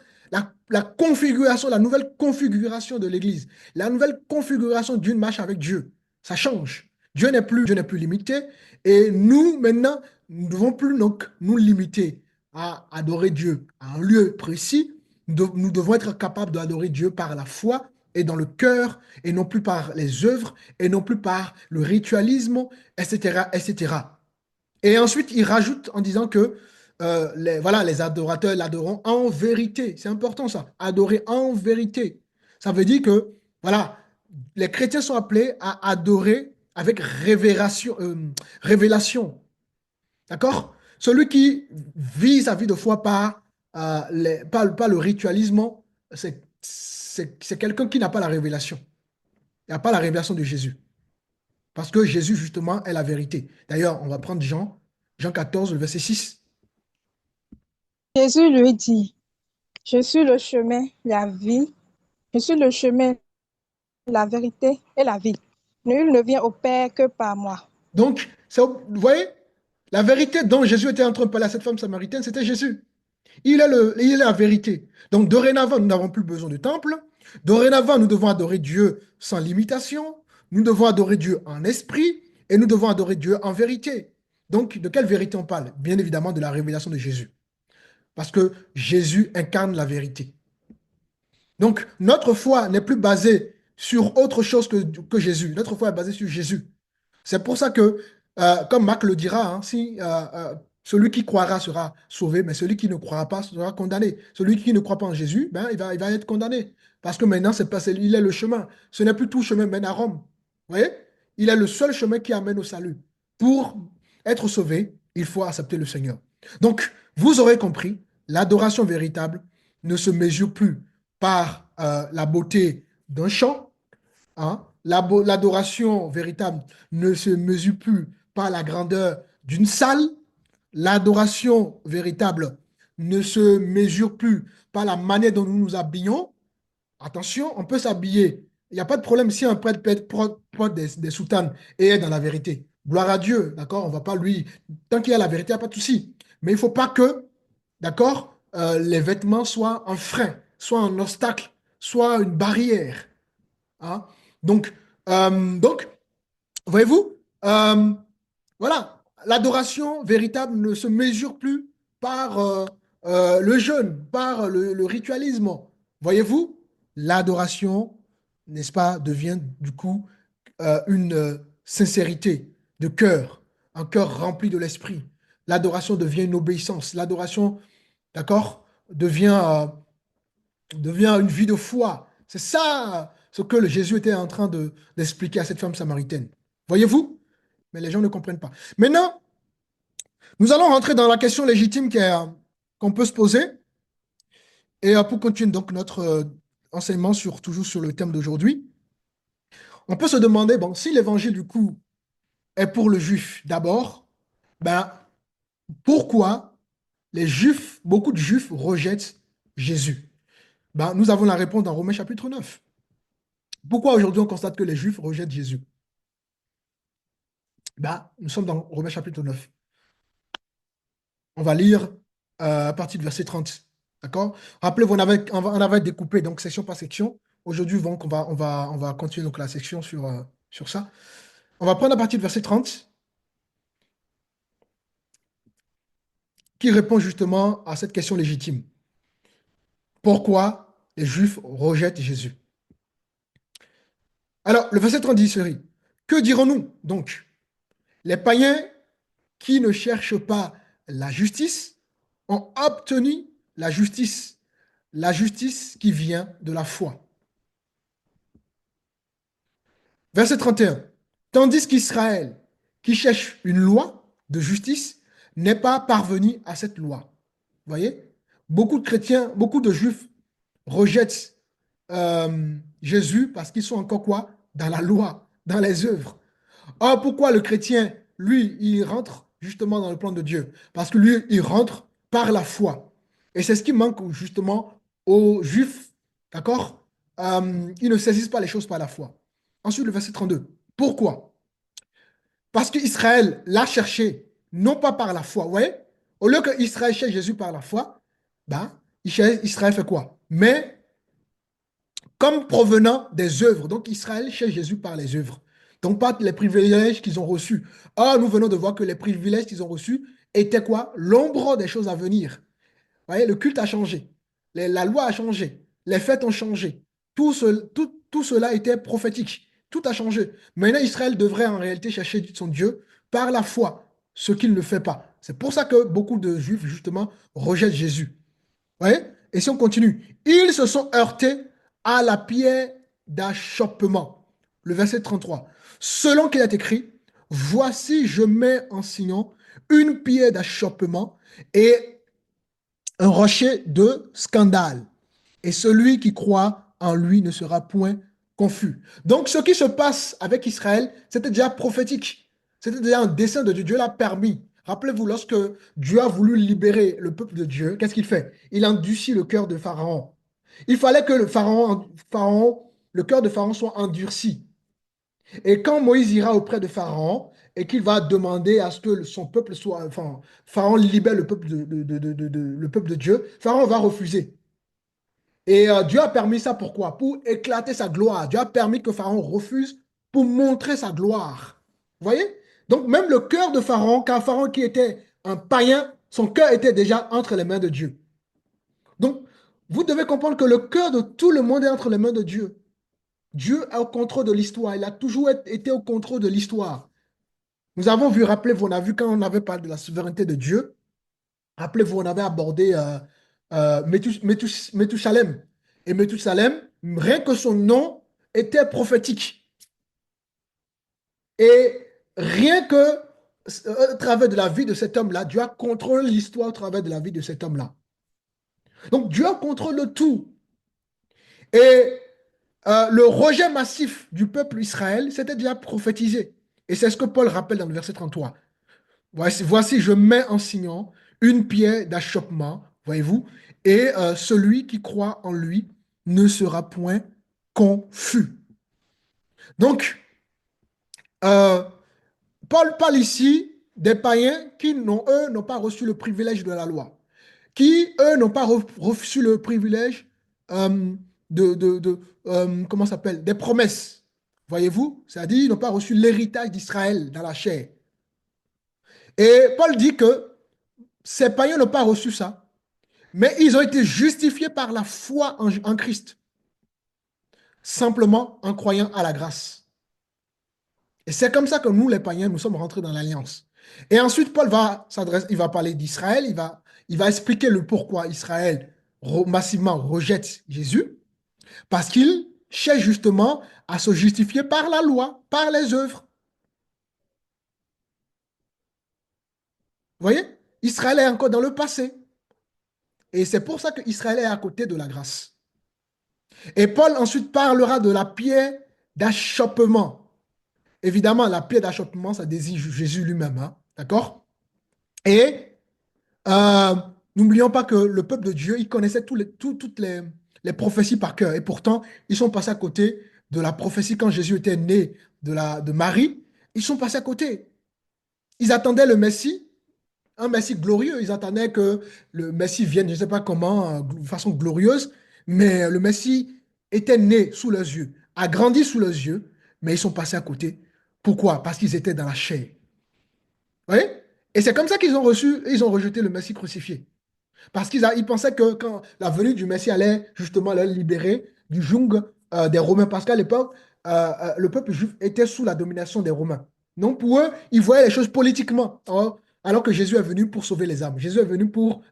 la configuration, la nouvelle configuration de l'Église, la nouvelle configuration d'une marche avec Dieu. Ça change. Dieu n'est plus limité. Et nous, maintenant, nous ne devons plus donc nous limiter à adorer Dieu à un lieu précis. Nous devons être capables d'adorer Dieu par la foi et dans le cœur, et non plus par les œuvres, et non plus par le ritualisme, etc., etc. Et ensuite, il rajoute en disant que voilà, les adorateurs l'adoreront en vérité. C'est important ça, adorer en vérité. Ça veut dire que voilà, les chrétiens sont appelés à adorer avec révélation. D'accord? Celui qui vit sa vie de foi par le ritualisme, c'est quelqu'un qui n'a pas la révélation. Il n'a pas la révélation de Jésus. Parce que Jésus, justement, est la vérité. D'ailleurs, on va prendre Jean 14, le verset 6. Jésus lui dit, je suis le chemin, la vie, je suis le chemin, la vérité et la vie. Nul ne vient au Père que par moi. Donc, vous voyez, la vérité dont Jésus était en train de parler à cette femme samaritaine, c'était Jésus. Il est la vérité. Donc, dorénavant, nous n'avons plus besoin de temple. Dorénavant, nous devons adorer Dieu sans limitation. Nous devons adorer Dieu en esprit et nous devons adorer Dieu en vérité. Donc, de quelle vérité on parle? Bien évidemment, de la révélation de Jésus. Parce que Jésus incarne la vérité. Donc, notre foi n'est plus basée sur autre chose que Jésus. Notre foi est basée sur Jésus. C'est pour ça que, comme Marc le dira, hein, si celui qui croira sera sauvé, mais celui qui ne croira pas sera condamné. Celui qui ne croit pas en Jésus, ben, il va être condamné. Parce que maintenant, il est le chemin. Ce n'est plus tout chemin mène à Rome. Vous voyez? Il est le seul chemin qui amène au salut. Pour être sauvé, il faut accepter le Seigneur. Donc, vous aurez compris, l'adoration véritable ne se mesure plus par la beauté d'un chant, hein. L'adoration véritable ne se mesure plus par la grandeur d'une salle. L'adoration véritable ne se mesure plus par la manière dont nous nous habillons. Attention, on peut s'habiller. Il n'y a pas de problème si un prêtre porte des soutanes et est dans la vérité. Gloire à Dieu, d'accord? On va pas lui. Tant qu'il y a la vérité, il n'y a pas de souci. Mais il ne faut pas que, d'accord, les vêtements soient un frein, soient un obstacle, soient une barrière. Hein. Donc, donc, voyez-vous, voilà, l'adoration véritable ne se mesure plus par le jeûne, par le ritualisme. Voyez-vous, l'adoration, n'est-ce pas, devient du coup une sincérité de cœur, un cœur rempli de l'esprit. L'adoration devient une obéissance. L'adoration, d'accord, devient une vie de foi. C'est ça ce que Jésus était en train d'expliquer à cette femme samaritaine. Voyez-vous? Mais les gens ne comprennent pas. Maintenant, nous allons rentrer dans la question légitime qu'on peut se poser. Et pour continuer donc notre enseignement toujours sur le thème d'aujourd'hui, on peut se demander, bon, si l'évangile du coup est pour le juif d'abord, ben, pourquoi beaucoup de juifs rejettent Jésus? Ben, nous avons la réponse dans Romains chapitre 9. Pourquoi aujourd'hui on constate que les juifs rejettent Jésus? Ben, nous sommes dans Romains chapitre 9. On va lire à partir du verset 30. D'accord? Rappelez-vous, on avait découpé donc section par section. Aujourd'hui, donc, on va continuer donc, la section sur ça. On va prendre à partir du verset 30 qui répond justement à cette question légitime. Pourquoi les Juifs rejettent Jésus? Alors, le verset 30 dit ceci. Que dirons-nous donc? Les païens qui ne cherchent pas la justice ont obtenu la justice qui vient de la foi. Verset 31. Tandis qu'Israël, qui cherche une loi de justice, n'est pas parvenu à cette loi. Vous voyez? Beaucoup de chrétiens, beaucoup de juifs rejettent Jésus parce qu'ils sont encore quoi? Dans la loi, dans les œuvres. Or, pourquoi le chrétien, lui, il rentre justement dans le plan de Dieu? Parce que lui, il rentre par la foi. Et c'est ce qui manque justement aux juifs, d'accord? Ils ne saisissent pas les choses par la foi. Ensuite, le verset 32. Pourquoi? Parce qu'Israël l'a cherché, non pas par la foi. Vous voyez? Au lieu qu'Israël cherche Jésus par la foi, ben, Israël fait quoi? Mais comme provenant des œuvres. Donc Israël cherche Jésus par les œuvres. Donc pas les privilèges qu'ils ont reçus. Or, nous venons de voir que les privilèges qu'ils ont reçus étaient quoi? L'ombre des choses à venir. Vous voyez, le culte a changé. La loi a changé. Les fêtes ont changé. Tout cela était prophétique. Tout a changé. Maintenant, Israël devrait en réalité chercher son Dieu par la foi, ce qu'il ne fait pas. C'est pour ça que beaucoup de Juifs, justement, rejettent Jésus. Vous voyez? Et si on continue, ils se sont heurtés à la pierre d'achoppement. Le verset 33. Selon qu'il est écrit, voici, je mets en Sion une pierre d'achoppement et un rocher de scandale. Et celui qui croit en lui ne sera point confus. Donc, ce qui se passe avec Israël, c'était déjà prophétique. C'était déjà un dessein de Dieu. Dieu l'a permis. Rappelez-vous, lorsque Dieu a voulu libérer le peuple de Dieu, qu'est-ce qu'il fait? Il endurcit le cœur de Pharaon. Il fallait que le cœur de Pharaon soit endurci. Et quand Moïse ira auprès de Pharaon et qu'il va demander à ce que son peuple soit, enfin, Pharaon libère le peuple le peuple de Dieu, Pharaon va refuser. Et Dieu a permis ça pourquoi? Pour éclater sa gloire. Dieu a permis que Pharaon refuse pour montrer sa gloire. Vous voyez? Donc même le cœur de Pharaon, car Pharaon qui était un païen, son cœur était déjà entre les mains de Dieu. Donc vous devez comprendre que le cœur de tout le monde est entre les mains de Dieu. Dieu est au contrôle de l'histoire. Il a toujours été au contrôle de l'histoire. Nous avons vu, rappelez-vous, on a vu quand on avait parlé de la souveraineté de Dieu, rappelez-vous, on avait abordé Méthusalem. Et Méthusalem, rien que son nom était prophétique. Et rien que à travers de la vie de cet homme-là, Dieu a contrôlé l'histoire au travers de la vie de cet homme-là. Donc Dieu a contrôlé tout. Et le rejet massif du peuple Israël, c'était déjà prophétisé. Et c'est ce que Paul rappelle dans le verset 33. Voici, je mets en Sion une pierre d'achoppement, voyez-vous, et celui qui croit en lui ne sera point confus. Donc, Paul parle ici des païens qui, eux, n'ont pas reçu le privilège de la loi, qui, eux, n'ont pas reçu le privilège comment ça s'appelle, des promesses. Voyez-vous? C'est-à-dire, ils n'ont pas reçu l'héritage d'Israël dans la chair. Et Paul dit que ces païens n'ont pas reçu ça, mais ils ont été justifiés par la foi en Christ, simplement en croyant à la grâce. Et c'est comme ça que nous, les païens, nous sommes rentrés dans l'alliance. Et ensuite, Paul va s'adresser, il va parler d'Israël, il va expliquer le pourquoi Israël massivement rejette Jésus, parce qu'il cherche justement à se justifier par la loi, par les œuvres. Vous voyez? Israël est encore dans le passé. Et c'est pour ça qu'Israël est à côté de la grâce. Et Paul ensuite parlera de la pierre d'achoppement. Évidemment, la pierre d'achoppement, ça désigne Jésus lui-même. Hein, d'accord? Et euh, n'oublions pas que le peuple de Dieu, il connaissait toutes les prophéties par cœur. Et pourtant, ils sont passés à côté de la prophétie quand Jésus était né de Marie. Ils sont passés à côté. Ils attendaient le Messie, un Messie glorieux. Ils attendaient que le Messie vienne, je ne sais pas comment, de façon glorieuse, mais le Messie était né sous leurs yeux, a grandi sous leurs yeux, mais ils sont passés à côté. Pourquoi? Parce qu'ils étaient dans la chair. Vous voyez? Et c'est comme ça ils ont rejeté le Messie crucifié. Parce ils pensaient que quand la venue du Messie allait justement les libérer du joug des Romains, parce qu'à l'époque, le peuple juif était sous la domination des Romains. Donc pour eux, ils voyaient les choses politiquement, hein, alors que Jésus est venu pour sauver les âmes. Jésus est venu pour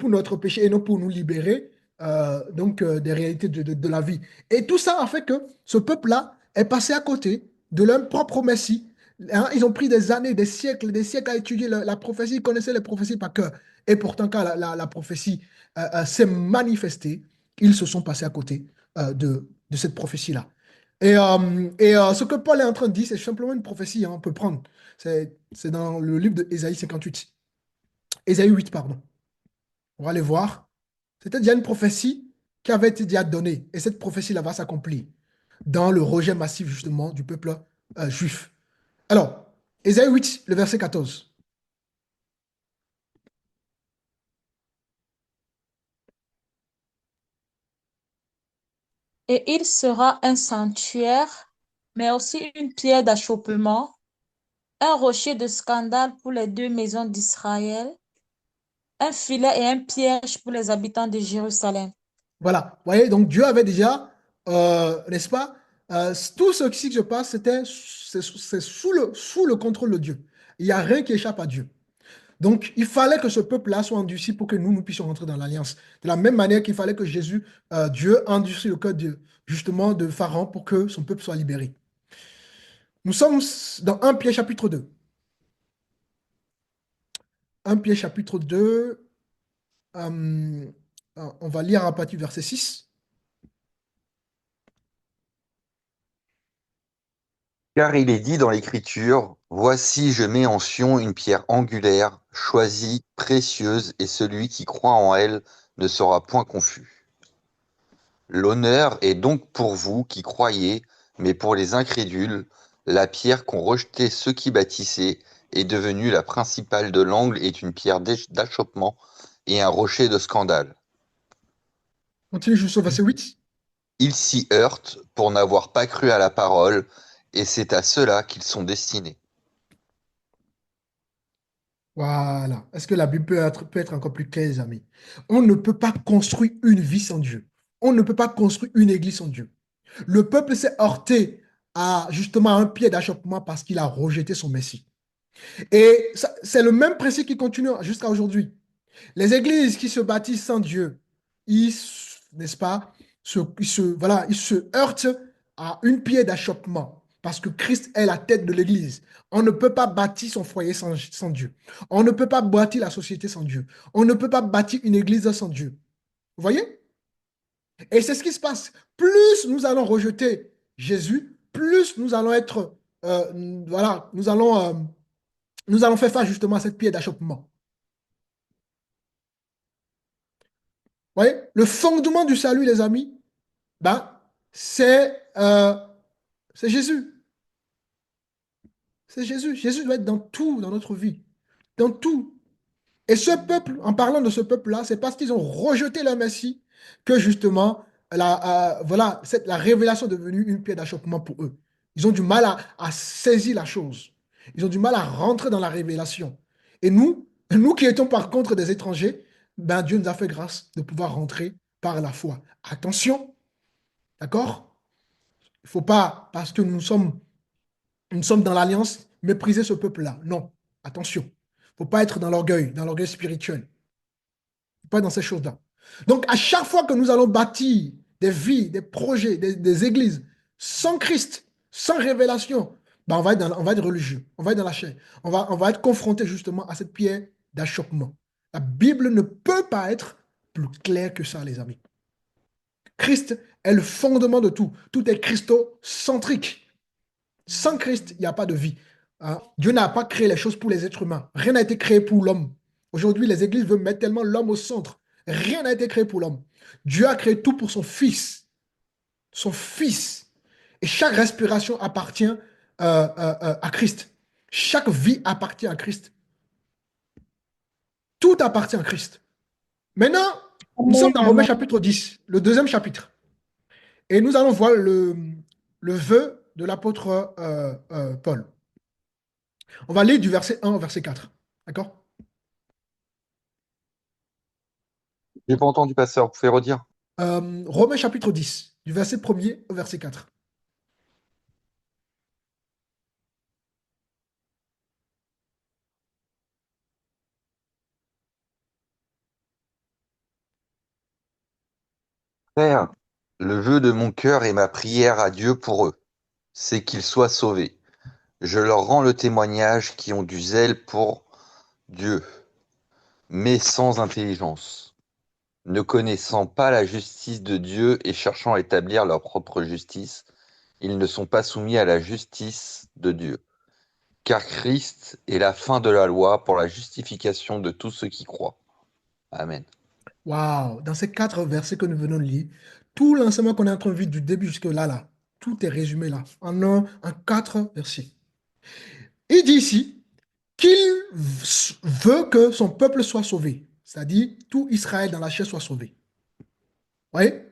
notre péché et non pour nous libérer des réalités de la vie. Et tout ça a fait que ce peuple-là est passé à côté de leur propre Messie. Hein, ils ont pris des années, des siècles à étudier la prophétie, ils connaissaient les prophéties par cœur. Et pourtant, quand la prophétie s'est manifestée, ils se sont passés à côté de cette prophétie-là. Et ce que Paul est en train de dire, c'est simplement une prophétie, hein, on peut prendre. C'est dans le livre d'Ésaïe 58. Ésaïe 8, pardon. On va aller voir. C'était déjà une prophétie qui avait été déjà donnée. Et cette prophétie-là va s'accomplir dans le rejet massif, justement, du peuple juif. Alors, Ésaïe 8, le verset 14. Et il sera un sanctuaire, mais aussi une pierre d'achoppement, un rocher de scandale pour les deux maisons d'Israël, un filet et un piège pour les habitants de Jérusalem. Voilà. Vous voyez, donc Dieu avait déjà, n'est-ce pas, tout ce qui se passe, c'est sous le contrôle de Dieu. Il n'y a rien qui échappe à Dieu. Donc, il fallait que ce peuple-là soit endurci pour que nous puissions rentrer dans l'alliance. De la même manière qu'il fallait que Jésus, Dieu, endurcisse le cœur justement de Pharaon pour que son peuple soit libéré. Nous sommes dans 1 Pierre chapitre 2. 1 Pierre chapitre 2, on va lire à partir du verset 6. Car il est dit dans l'Écriture, voici je mets en Sion une pierre angulaire, choisie, précieuse, et celui qui croit en elle ne sera point confus. L'honneur est donc pour vous qui croyez, mais pour les incrédules, la pierre qu'ont rejetée ceux qui bâtissaient est devenue la principale de l'angle, est une pierre d'achoppement et un rocher de scandale. Continue jusqu'au verset 8. Ils s'y heurtent pour n'avoir pas cru à la parole, et c'est à cela qu'ils sont destinés. Voilà. Est-ce que la Bible peut être encore plus claire, les amis? On ne peut pas construire une vie sans Dieu. On ne peut pas construire une église sans Dieu. Le peuple s'est heurté à justement un pied d'achoppement parce qu'il a rejeté son Messie. Et c'est le même principe qui continue jusqu'à aujourd'hui. Les églises qui se bâtissent sans Dieu, n'est-ce pas, voilà, ils se heurtent à une pierre d'achoppement parce que Christ est la tête de l'église. On ne peut pas bâtir son foyer sans Dieu. On ne peut pas bâtir la société sans Dieu. On ne peut pas bâtir une église sans Dieu. Vous voyez? Et c'est ce qui se passe. Plus nous allons rejeter Jésus, plus nous allons être, voilà, nous allons faire face justement à cette pierre d'achoppement. Vous voyez? Le fondement du salut, les amis, ben, c'est Jésus. C'est Jésus. Jésus doit être dans tout, dans notre vie. Dans tout. Et ce peuple, en parlant de ce peuple-là, c'est parce qu'ils ont rejeté le Messie que justement, voilà, la révélation est devenue une pierre d'achoppement pour eux. Ils ont du mal à saisir la chose. Ils ont du mal à rentrer dans la révélation. Et nous qui étions par contre des étrangers, ben Dieu nous a fait grâce de pouvoir rentrer par la foi. Attention, d'accord? Il ne faut pas, parce que nous sommes dans l'alliance, mépriser ce peuple-là. Non. Attention. Il ne faut pas être dans l'orgueil spirituel. Il ne faut pas être dans ces choses-là. Donc, à chaque fois que nous allons bâtir des vies, des projets, des églises sans Christ, sans révélation, ben on va être religieux, on va être dans la chair. On va être confronté justement à cette pierre d'achoppement. La Bible ne peut pas être plus claire que ça, les amis. Christ est le fondement de tout. Tout est christocentrique. Sans Christ, il n'y a pas de vie. Hein? Dieu n'a pas créé les choses pour les êtres humains. Rien n'a été créé pour l'homme. Aujourd'hui, les églises veulent mettre tellement l'homme au centre. Rien n'a été créé pour l'homme. Dieu a créé tout pour son Fils. Son Fils. Et chaque respiration appartient à Christ. Chaque vie appartient à Christ. Tout appartient à Christ. Maintenant, nous sommes Amen, dans Romains amen. chapitre 10, le deuxième chapitre. Et nous allons voir le vœu de l'apôtre Paul. On va lire du verset 1 au verset 4. D'accord? J'ai pas entendu, pasteur. Vous pouvez redire? Romains chapitre 10, du verset 1er au verset 4. Père, le vœu de mon cœur et ma prière à Dieu pour eux, c'est qu'ils soient sauvés. Je leur rends le témoignage qui ont du zèle pour Dieu, mais sans intelligence, ne connaissant pas la justice de Dieu et cherchant à établir leur propre justice, ils ne sont pas soumis à la justice de Dieu. Car Christ est la fin de la loi pour la justification de tous ceux qui croient. Amen. Waouh! Dans ces 4 versets que nous venons de lire, tout l'enseignement qu'on est en train de vivre du début jusque là, tout est résumé là, en 4 versets. Il dit ici qu'il veut que son peuple soit sauvé, c'est-à-dire tout Israël dans la chair soit sauvé. Vous voyez?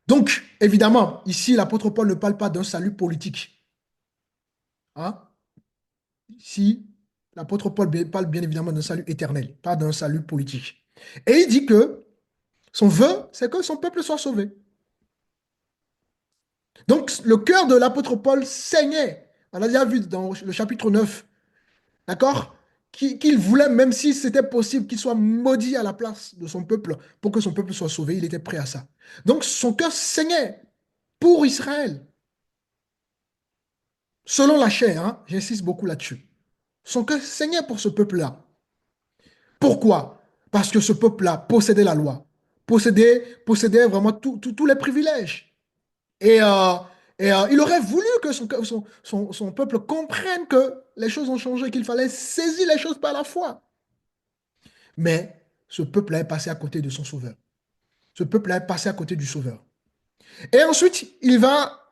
Donc, évidemment, ici, l'apôtre Paul ne parle pas d'un salut politique. Hein? Ici, l'apôtre Paul parle bien évidemment d'un salut éternel, pas d'un salut politique. Et il dit que son vœu, c'est que son peuple soit sauvé. Donc, le cœur de l'apôtre Paul saignait. On a déjà vu dans le chapitre 9, d'accord? Qu'il voulait, même si c'était possible, qu'il soit maudit à la place de son peuple pour que son peuple soit sauvé. Il était prêt à ça. Donc, son cœur saignait pour Israël. Selon la chair, hein, j'insiste beaucoup là-dessus. Son cœur saignait pour ce peuple-là. Pourquoi? Parce que ce peuple-là possédait la loi, possédait vraiment tous les privilèges. Et, il aurait voulu que son peuple comprenne que les choses ont changé, qu'il fallait saisir les choses par la foi. Mais ce peuple-là est passé à côté de son sauveur. Ce peuple-là est passé à côté du sauveur. Et ensuite, il va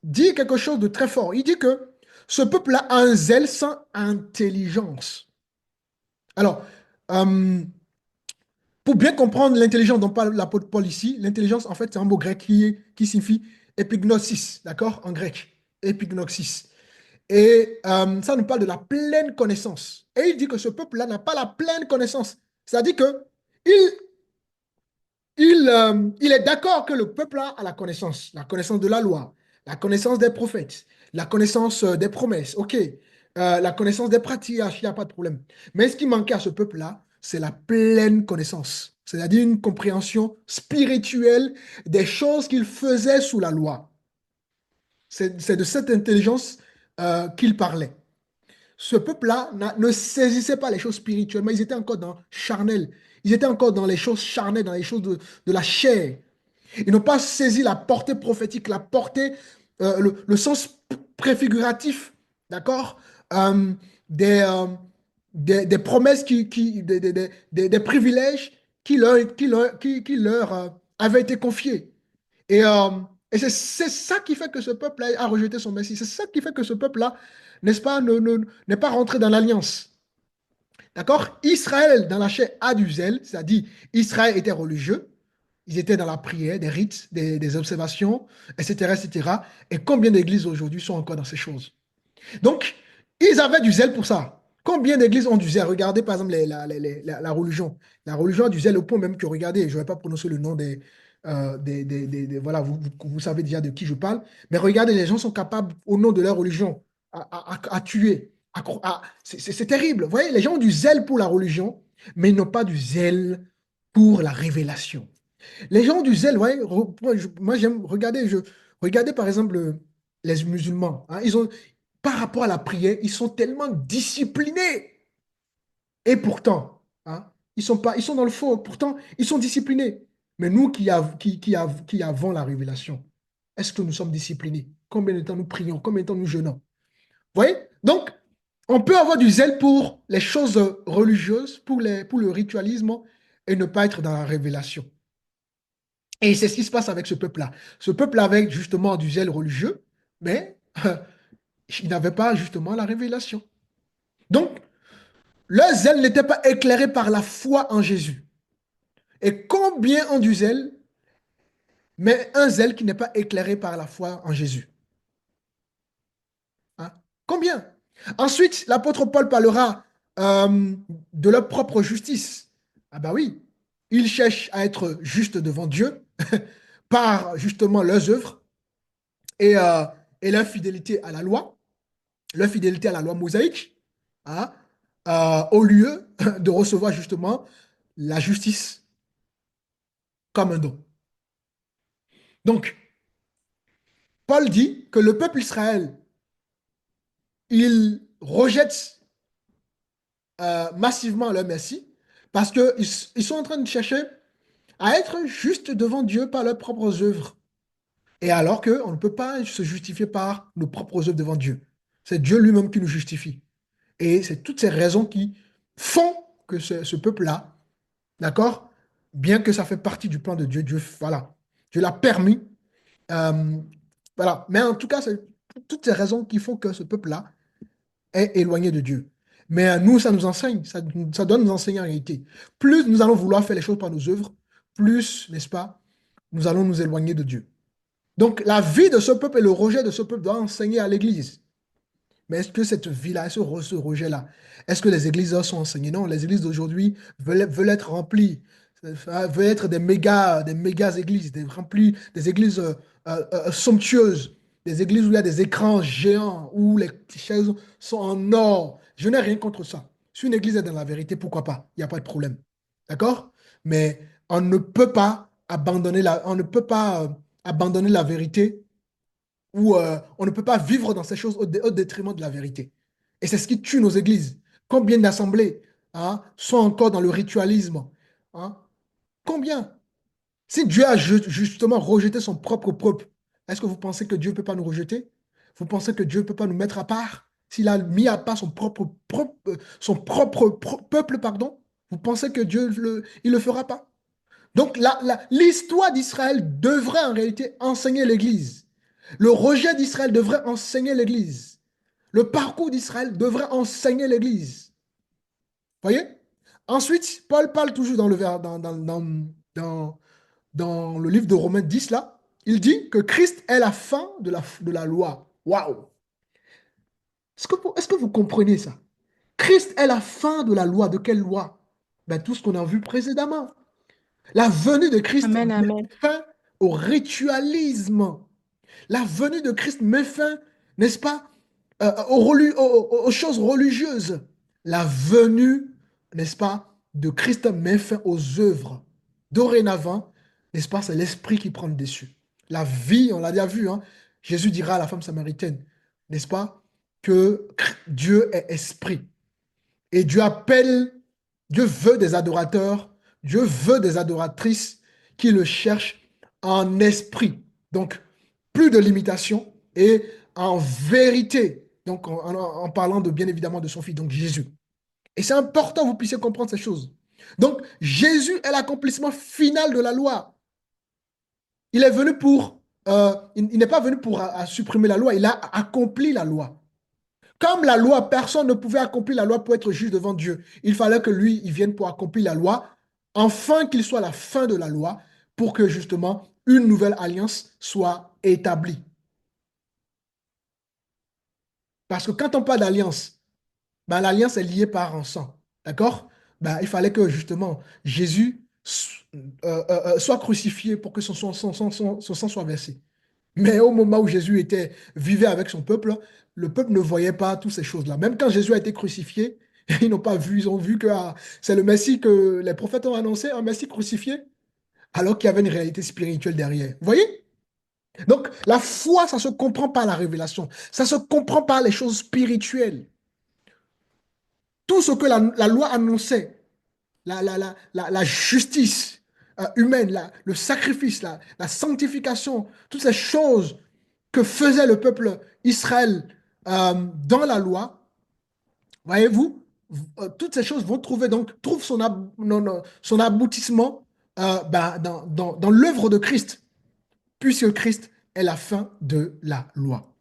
dire quelque chose de très fort. Il dit que ce peuple-là a un zèle sans intelligence. Alors, pour bien comprendre l'intelligence dont parle l'apôtre Paul ici, l'intelligence, en fait, c'est un mot grec qui signifie épignosis, d'accord, en grec, épignosis. Et ça nous parle de la pleine connaissance. Et il dit que ce peuple-là n'a pas la pleine connaissance. C'est-à-dire que il est d'accord que le peuple a la connaissance de la loi, la connaissance des prophètes, la connaissance des promesses, ok, la connaissance des pratiques, il n'y a pas de problème. Mais ce qui manquait à ce peuple-là, c'est la pleine connaissance, c'est-à-dire une compréhension spirituelle des choses qu'il faisait sous la loi. C'est de cette intelligence qu'il parlait. Ce peuple-là ne saisissait pas les choses spirituelles, mais ils étaient encore dans charnel. Ils étaient encore dans les choses charnelles, dans les choses de la chair. Ils n'ont pas saisi la portée prophétique, la portée, le sens préfiguratif, d'accord, euh, des, euh, des promesses, des privilèges qui leur avaient été confiés. Et, euh, et c'est ça qui fait que ce peuple-là a rejeté son Messie. C'est ça qui fait que ce peuple-là, n'est-ce pas, n'est pas rentré dans l'alliance. D'accord? Israël, dans la chair, a du zèle, c'est-à-dire Israël était religieux, ils étaient dans la prière, des rites, des observations, etc., etc. Et combien d'églises aujourd'hui sont encore dans ces choses? Donc, ils avaient du zèle pour ça. Combien d'églises ont du zèle? Regardez par exemple la religion. La religion a du zèle au point même que, regardez, je ne vais pas prononcer le nom voilà, vous savez déjà de qui je parle, mais regardez, les gens sont capables, au nom de leur religion, à tuer, C'est terrible. Vous voyez, les gens ont du zèle pour la religion, mais ils n'ont pas du zèle pour la révélation. Les gens ont du zèle, ouais, moi j'aime regarder, regardez par exemple les musulmans. Hein, par rapport à la prière, ils sont tellement disciplinés. Et pourtant, hein, ils sont dans le faux. Pourtant, ils sont disciplinés. Mais nous qui avons la révélation, est-ce que nous sommes disciplinés? Combien de temps nous prions? Combien de temps nous jeûnons? Vous voyez? Donc, on peut avoir du zèle pour les choses religieuses, pour le ritualisme, et ne pas être dans la révélation. Et c'est ce qui se passe avec ce peuple-là. Ce peuple avait justement du zèle religieux, mais il n'avait pas justement la révélation. Donc, leur zèle n'était pas éclairé par la foi en Jésus. Et combien ont du zèle, mais un zèle qui n'est pas éclairé par la foi en Jésus? Hein? Combien? Ensuite, l'apôtre Paul parlera de leur propre justice. Ah bah oui, ils cherchent à être justes devant Dieu par justement leurs œuvres et, euh, et leur fidélité à la loi mosaïque, hein, au lieu de recevoir justement la justice comme un don. Donc, Paul dit que le peuple Israël, il rejette massivement leur Messie parce qu'ils sont en train de chercher à être justes devant Dieu par leurs propres œuvres. Et alors qu'on ne peut pas se justifier par nos propres œuvres devant Dieu. C'est Dieu lui-même qui nous justifie. Et c'est toutes ces raisons qui font que ce peuple-là, d'accord, bien que ça fait partie du plan de Dieu, voilà, Dieu l'a permis. euh, voilà. Mais en tout cas, c'est toutes ces raisons qui font que ce peuple-là est éloigné de Dieu. Mais nous, ça nous enseigne, ça doit nous enseigner en réalité. Plus nous allons vouloir faire les choses par nos œuvres, plus, n'est-ce pas, nous allons nous éloigner de Dieu. Donc, la vie de ce peuple et le rejet de ce peuple doit enseigner à l'Église. Mais est-ce que cette vie-là, ce rejet-là, est-ce que les églises sont enseignées? Non, les églises d'aujourd'hui veulent être remplies, veulent être des méga églises, remplies, des églises somptueuses, des églises où il y a des écrans géants, où les chaises sont en or. Je n'ai rien contre ça. Si une église est dans la vérité, pourquoi pas? Il n'y a pas de problème. D'accord? Mais on ne peut pas abandonner la vérité où on ne peut pas vivre dans ces choses au détriment de la vérité. Et c'est ce qui tue nos églises. Combien d'assemblées, hein, sont encore dans le ritualisme? Hein? Combien? Si Dieu a justement rejeté son propre peuple, est-ce que vous pensez que Dieu ne peut pas nous rejeter? Vous pensez que Dieu ne peut pas nous mettre à part? S'il a mis à part son propre peuple, pardon, vous pensez que Dieu il le fera pas? Donc l'histoire d'Israël devrait en réalité enseigner l'Église. Le rejet d'Israël devrait enseigner l'Église. Le parcours d'Israël devrait enseigner l'Église. Voyez? Ensuite, Paul parle toujours dans le livre de Romains 10, là. Il dit que Christ est la fin de la loi. Waouh! Est-ce que vous comprenez ça? Christ est la fin de la loi. De quelle loi? Ben, tout ce qu'on a vu précédemment. La venue de Christ Amen, met amen. fin au ritualisme. La venue de Christ met fin, n'est-ce pas, aux choses religieuses. La venue, n'est-ce pas, de Christ met fin aux œuvres. Dorénavant, n'est-ce pas, c'est l'esprit qui prend le dessus. La vie, on l'a déjà vu, hein, Jésus dira à la femme samaritaine, n'est-ce pas, que Dieu est esprit. Et Dieu veut des adorateurs, Dieu veut des adoratrices qui le cherchent en esprit. Donc, plus de limitation et en vérité. Donc, en parlant de, bien évidemment de son fils, donc Jésus. Et c'est important que vous puissiez comprendre ces choses. Donc, Jésus est l'accomplissement final de la loi. Il est venu il n'est pas venu pour supprimer la loi, il a accompli la loi. Comme la loi, personne ne pouvait accomplir la loi pour être juge devant Dieu. Il fallait que lui, il vienne pour accomplir la loi, enfin qu'il soit la fin de la loi, pour que justement une nouvelle alliance soit établie. Parce que quand on parle d'alliance, ben, l'alliance est liée par un sang. D'accord? Ben, il fallait que justement Jésus soit crucifié pour que son sang soit versé. Mais au moment où Jésus vivait avec son peuple, le peuple ne voyait pas toutes ces choses-là. Même quand Jésus a été crucifié, ils n'ont pas vu, ils ont vu que c'est le Messie que les prophètes ont annoncé, un Messie crucifié, alors qu'il y avait une réalité spirituelle derrière. Vous voyez? Donc, la foi, ça se comprend par la révélation. Ça se comprend par les choses spirituelles. Tout ce que la loi annonçait, la justice humaine, le sacrifice, la sanctification, toutes ces choses que faisait le peuple Israël dans la loi, voyez-vous, toutes ces choses vont trouver donc trouvent son aboutissement dans l'œuvre de Christ, puisque Christ est la fin de la loi.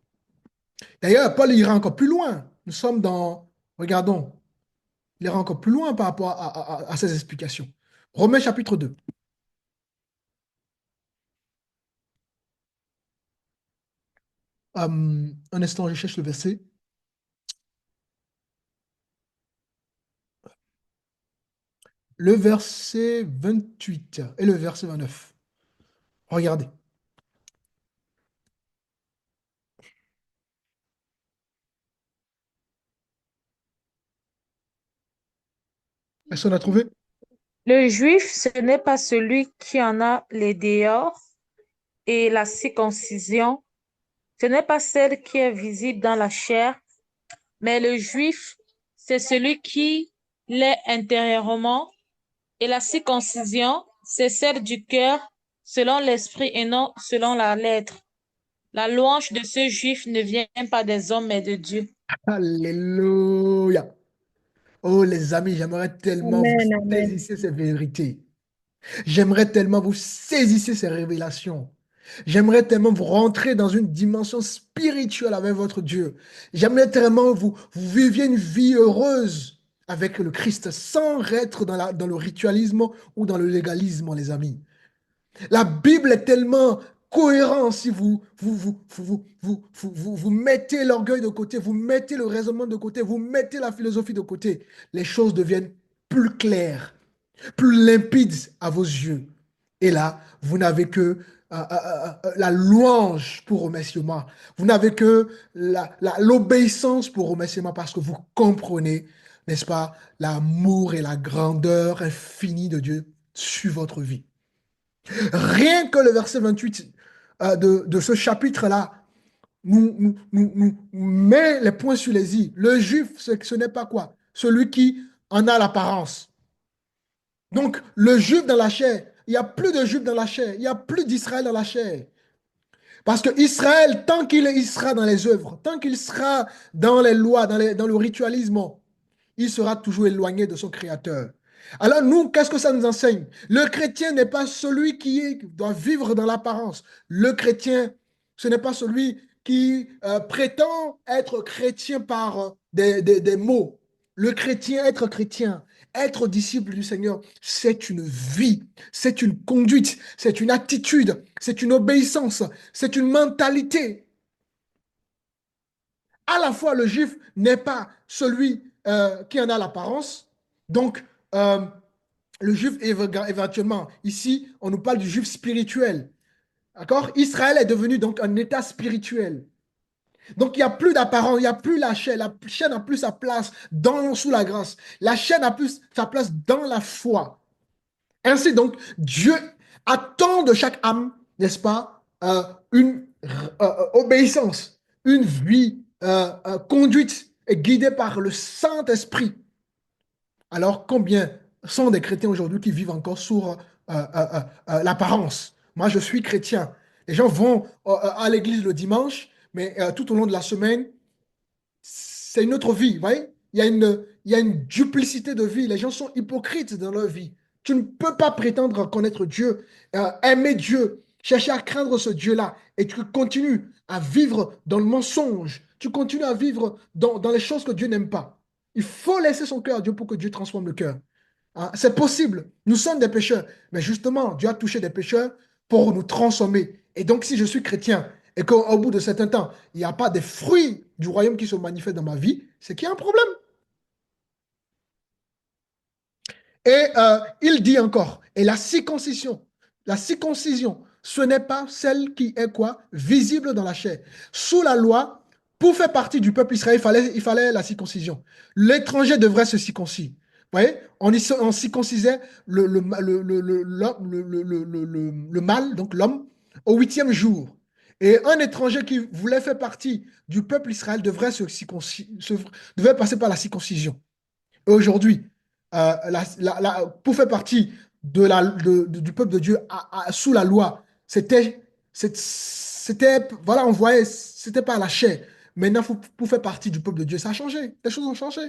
D'ailleurs, Paul ira encore plus loin. Nous sommes regardons, il ira encore plus loin par rapport à ces explications. Romains chapitre 2. Un instant, je cherche le verset. Le verset 28 et le verset 29. Regardez. Personne n'a trouvé? Le juif, ce n'est pas celui qui en a les dehors, et la circoncision, ce n'est pas celle qui est visible dans la chair, mais le juif, c'est celui qui l'est intérieurement, et la circoncision, c'est celle du cœur, selon l'esprit et non selon la lettre. La louange de ce juif ne vient pas des hommes, mais de Dieu. Alléluia. Oh les amis, j'aimerais tellement vous Amen, amen. saisir ces vérités. J'aimerais tellement vous saisir ces révélations. J'aimerais tellement vous rentrer dans une dimension spirituelle avec votre Dieu. J'aimerais tellement vous viviez une vie heureuse avec le Christ sans être dans le ritualisme ou dans le légalisme, les amis. La Bible est tellement cohérente si vous mettez l'orgueil de côté, vous mettez le raisonnement de côté, vous mettez la philosophie de côté. Les choses deviennent plus claires, plus limpides à vos yeux. Et là, vous n'avez que la louange pour remerciement. Vous n'avez que l'obéissance pour remerciement parce que vous comprenez, n'est-ce pas, l'amour et la grandeur infinie de Dieu sur votre vie. Rien que le verset 28 de ce chapitre-là nous met les points sur les i. Le juif, ce n'est pas quoi? Celui qui en a l'apparence. Donc, le juif dans la chair, il n'y a plus de juif dans la chair, il n'y a plus d'Israël dans la chair. Parce que Israël, tant qu'il sera dans les œuvres, tant qu'il sera dans les lois, dans le ritualisme, il sera toujours éloigné de son Créateur. Alors nous, qu'est-ce que ça nous enseigne? Le chrétien n'est pas celui qui doit vivre dans l'apparence. Le chrétien, ce n'est pas celui qui prétend être chrétien par des mots. Le chrétien, être disciple du Seigneur, c'est une vie, c'est une conduite, c'est une attitude, c'est une obéissance, c'est une mentalité. À la fois, le juif n'est pas celui qui en a l'apparence. Donc, le juif, éventuellement, ici, on nous parle du juif spirituel. D'accord? Israël est devenu donc un état spirituel. Donc, il n'y a plus d'apparence, il n'y a plus la chair. La chair n'a plus sa place sous la grâce. La chair n'a plus sa place dans la foi. Ainsi donc, Dieu attend de chaque âme, n'est-ce pas, une obéissance, une vie conduite et guidée par le Saint-Esprit. Alors, combien sont des chrétiens aujourd'hui qui vivent encore sur l'apparence? Moi, je suis chrétien. Les gens vont à l'église le dimanche, mais tout au long de la semaine, c'est une autre vie, vous voyez? Il y a une duplicité de vie. Les gens sont hypocrites dans leur vie. Tu ne peux pas prétendre connaître Dieu, aimer Dieu, chercher à craindre ce Dieu-là, et tu continues à vivre dans le mensonge. Tu continues à vivre dans les choses que Dieu n'aime pas. Il faut laisser son cœur à Dieu pour que Dieu transforme le cœur. Hein, c'est possible. Nous sommes des pécheurs. Mais justement, Dieu a touché des pécheurs pour nous transformer. Et donc, si je suis chrétien et qu'au bout de certain temps, il n'y a pas des fruits du royaume qui se manifestent dans ma vie, c'est qu'il y a un problème. Et il dit encore, et la circoncision, La circoncision, ce n'est pas celle qui est quoi? Visible dans la chair. Sous la loi, pour faire partie du peuple Israël, il fallait la circoncision. L'étranger devrait se circoncire. Vous voyez, on circoncisait le mâle, donc l'homme, au 8e jour. Et un étranger qui voulait faire partie du peuple Israël devrait devait passer par la circoncision. Et aujourd'hui, pour faire partie du peuple de Dieu sous la loi, voilà, on voyait, c'était pas la chair. Maintenant, pour faire partie du peuple de Dieu, ça a changé. Les choses ont changé.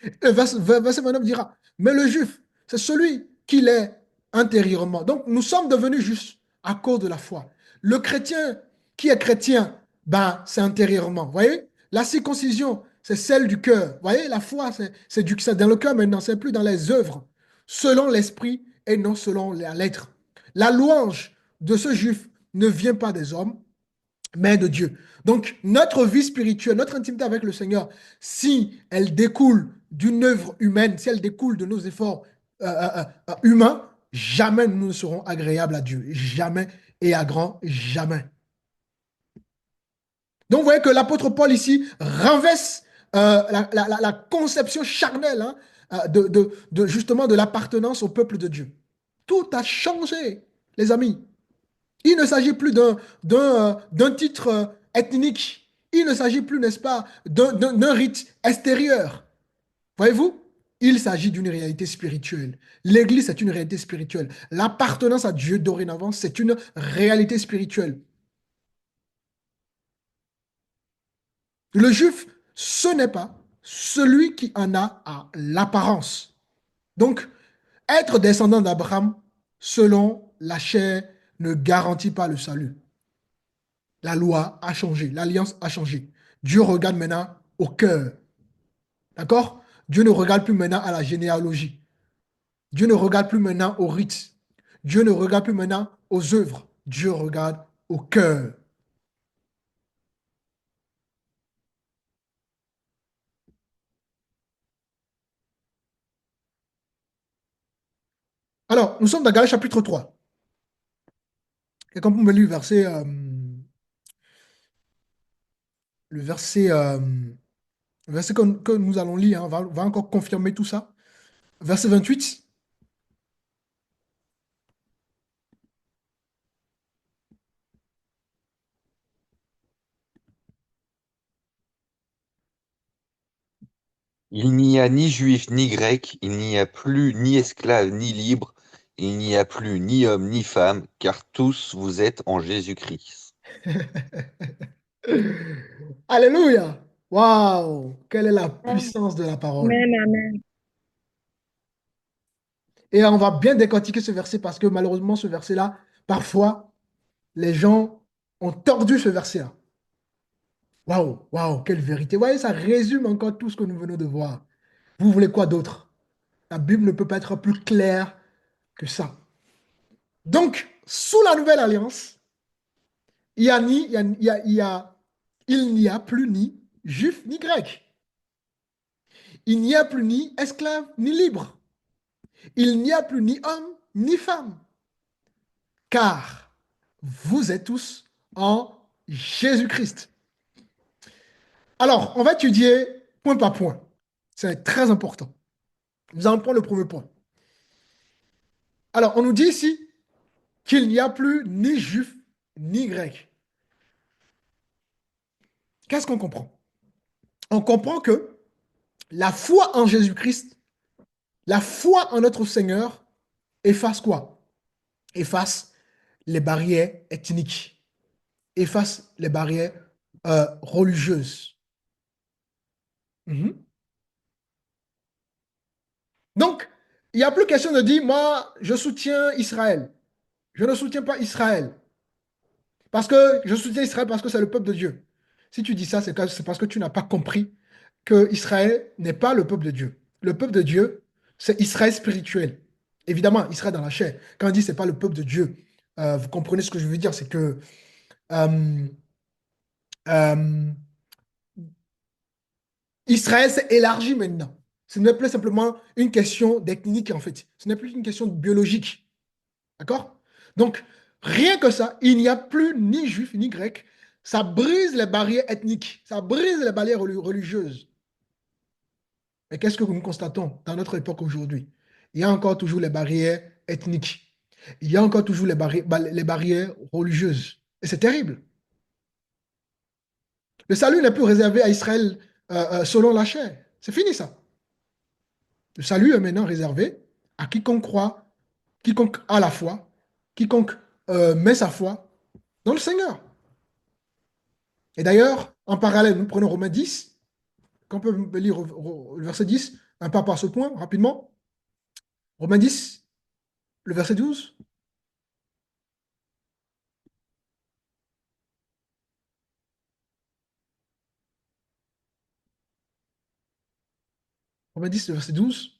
Et verset 29 dira, mais le juif, c'est celui qui l'est intérieurement. Donc, nous sommes devenus justes à cause de la foi. Le chrétien qui est chrétien, ben, c'est intérieurement. Vous voyez? La circoncision, c'est celle du cœur. Vous voyez? La foi, c'est dans le cœur maintenant, c'est plus dans les œuvres, selon l'esprit et non selon la lettre. La louange de ce juif ne vient pas des hommes, mais de Dieu. Donc, notre vie spirituelle, notre intimité avec le Seigneur, si elle découle d'une œuvre humaine, si elle découle de nos efforts humains, jamais nous ne serons agréables à Dieu. Jamais et à grand jamais. Donc, vous voyez que l'apôtre Paul ici renverse la conception charnelle, hein, justement de l'appartenance au peuple de Dieu. Tout a changé, les amis. Il ne s'agit plus d'un titre ethnique. Il ne s'agit plus, n'est-ce pas, d'un rite extérieur. Voyez-vous? Il s'agit d'une réalité spirituelle. L'Église, c'est une réalité spirituelle. L'appartenance à Dieu, dorénavant, c'est une réalité spirituelle. Le juif, ce n'est pas celui qui en a à l'apparence. Donc, être descendant d'Abraham, selon la chair, ne garantit pas le salut. La loi a changé, l'alliance a changé. Dieu regarde maintenant au cœur. D'accord? Dieu ne regarde plus maintenant à la généalogie. Dieu ne regarde plus maintenant aux rites. Dieu ne regarde plus maintenant aux œuvres. Dieu regarde au cœur. Alors, nous sommes dans Galates chapitre 3. Et comme vous me lire le verset que nous allons lire, hein, va encore confirmer tout ça. Verset 28. Il n'y a ni juif ni grec, il n'y a plus ni esclave ni libre, il n'y a plus ni homme ni femme, car tous vous êtes en Jésus-Christ. Alléluia! Waouh! Quelle est la puissance de la parole? Amen, amen. Et on va bien décortiquer ce verset parce que malheureusement, ce verset-là, parfois, les gens ont tordu ce verset-là. Waouh, waouh, quelle vérité. Vous voyez, ça résume encore tout ce que nous venons de voir. Vous voulez quoi d'autre? La Bible ne peut pas être plus claire que ça. Donc, sous la nouvelle alliance, il y a ni, il n'y a plus ni juif ni grec. Il n'y a plus ni esclave ni libre. Il n'y a plus ni homme ni femme. Car vous êtes tous en Jésus-Christ. Alors, on va étudier point par point. C'est très important. Nous allons prendre le premier point. Alors, on nous dit ici qu'il n'y a plus ni juif ni grec. Qu'est-ce qu'on comprend? On comprend que la foi en Jésus-Christ, la foi en notre Seigneur, efface quoi? Efface les barrières ethniques, efface les barrières religieuses. Mhm. Donc, il n'y a plus question de dire, moi, je soutiens Israël. Je ne soutiens pas Israël. Parce que je soutiens Israël parce que c'est le peuple de Dieu. Si tu dis ça, c'est parce que tu n'as pas compris que Israël n'est pas le peuple de Dieu. Le peuple de Dieu, c'est Israël spirituel. Évidemment, Israël dans la chair. Quand on dit c'est pas le peuple de Dieu, vous comprenez ce que je veux dire, c'est que euh, euh, Israël s'est élargi maintenant. Ce n'est plus simplement une question d'ethnique, en fait. Ce n'est plus une question biologique. D'accord? Donc, rien que ça, il n'y a plus ni juif ni grec. Ça brise les barrières ethniques, ça brise les barrières religieuses. Mais qu'est-ce que nous constatons dans notre époque aujourd'hui? Il y a encore toujours les barrières ethniques. Il y a encore toujours les barrières religieuses. Et c'est terrible. Le salut n'est plus réservé à Israël selon la chair. C'est fini ça. Le salut est maintenant réservé à quiconque croit, quiconque a la foi, quiconque met sa foi dans le Seigneur. Et d'ailleurs, en parallèle, nous prenons Romains 10, qu'on peut lire le verset 10, un pas par ce point, rapidement. Romains 10, le verset 12. Romains 10, le verset 12.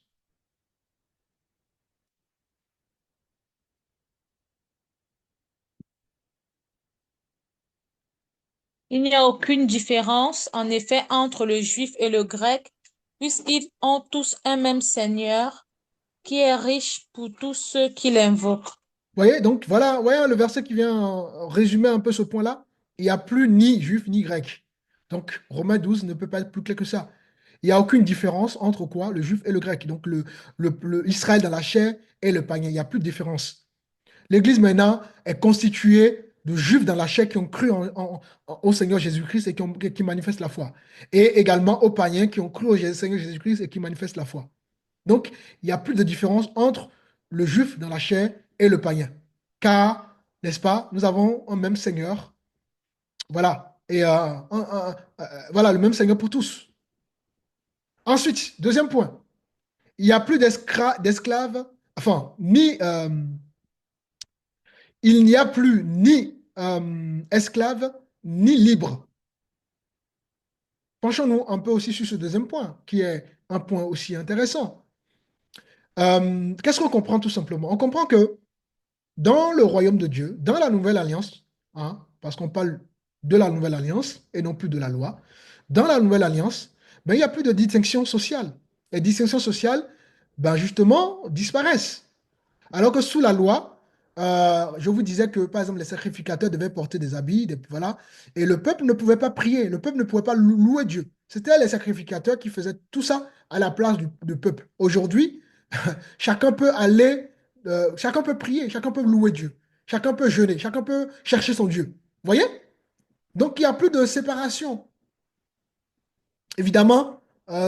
Il n'y a aucune différence, en effet, entre le juif et le grec, puisqu'ils ont tous un même Seigneur, qui est riche pour tous ceux qui l'invoquent. Vous voyez, donc voilà, le verset qui vient résumer un peu ce point-là. Il n'y a plus ni juif ni grec. Donc Romains 12 ne peut pas être plus clair que ça. Il n'y a aucune différence entre quoi? Le juif et le grec. Donc Israël dans la chair et le païen. Il n'y a plus de différence. L'Église maintenant est constituée de juifs dans la chair qui ont cru au Seigneur Jésus-Christ et qui manifestent la foi. Et également aux païens qui ont cru au Seigneur Jésus-Christ et qui manifestent la foi. Donc, il n'y a plus de différence entre le juif dans la chair et le païen. Car, n'est-ce pas, nous avons un même Seigneur. Voilà. Et voilà, le même Seigneur pour tous. Ensuite, deuxième point. Il n'y a plus d'esclaves, enfin, il n'y a plus ni esclaves ni libres. Penchons-nous un peu aussi sur ce deuxième point, qui est un point aussi intéressant. Qu'est-ce qu'on comprend tout simplement? On comprend que dans le royaume de Dieu, dans la nouvelle alliance, hein, parce qu'on parle de la nouvelle alliance et non plus de la loi, dans la nouvelle alliance, ben, il n'y a plus de distinction sociale. Les distinctions sociales, ben, justement, disparaissent. Alors que sous la loi, je vous disais que, par exemple, les sacrificateurs devaient porter des habits, voilà, et le peuple ne pouvait pas prier, le peuple ne pouvait pas louer Dieu. C'était les sacrificateurs qui faisaient tout ça à la place du peuple. Aujourd'hui, chacun peut aller, chacun peut prier, chacun peut louer Dieu, chacun peut jeûner, chacun peut chercher son Dieu. Vous voyez? Donc, il n'y a plus de séparation. Évidemment,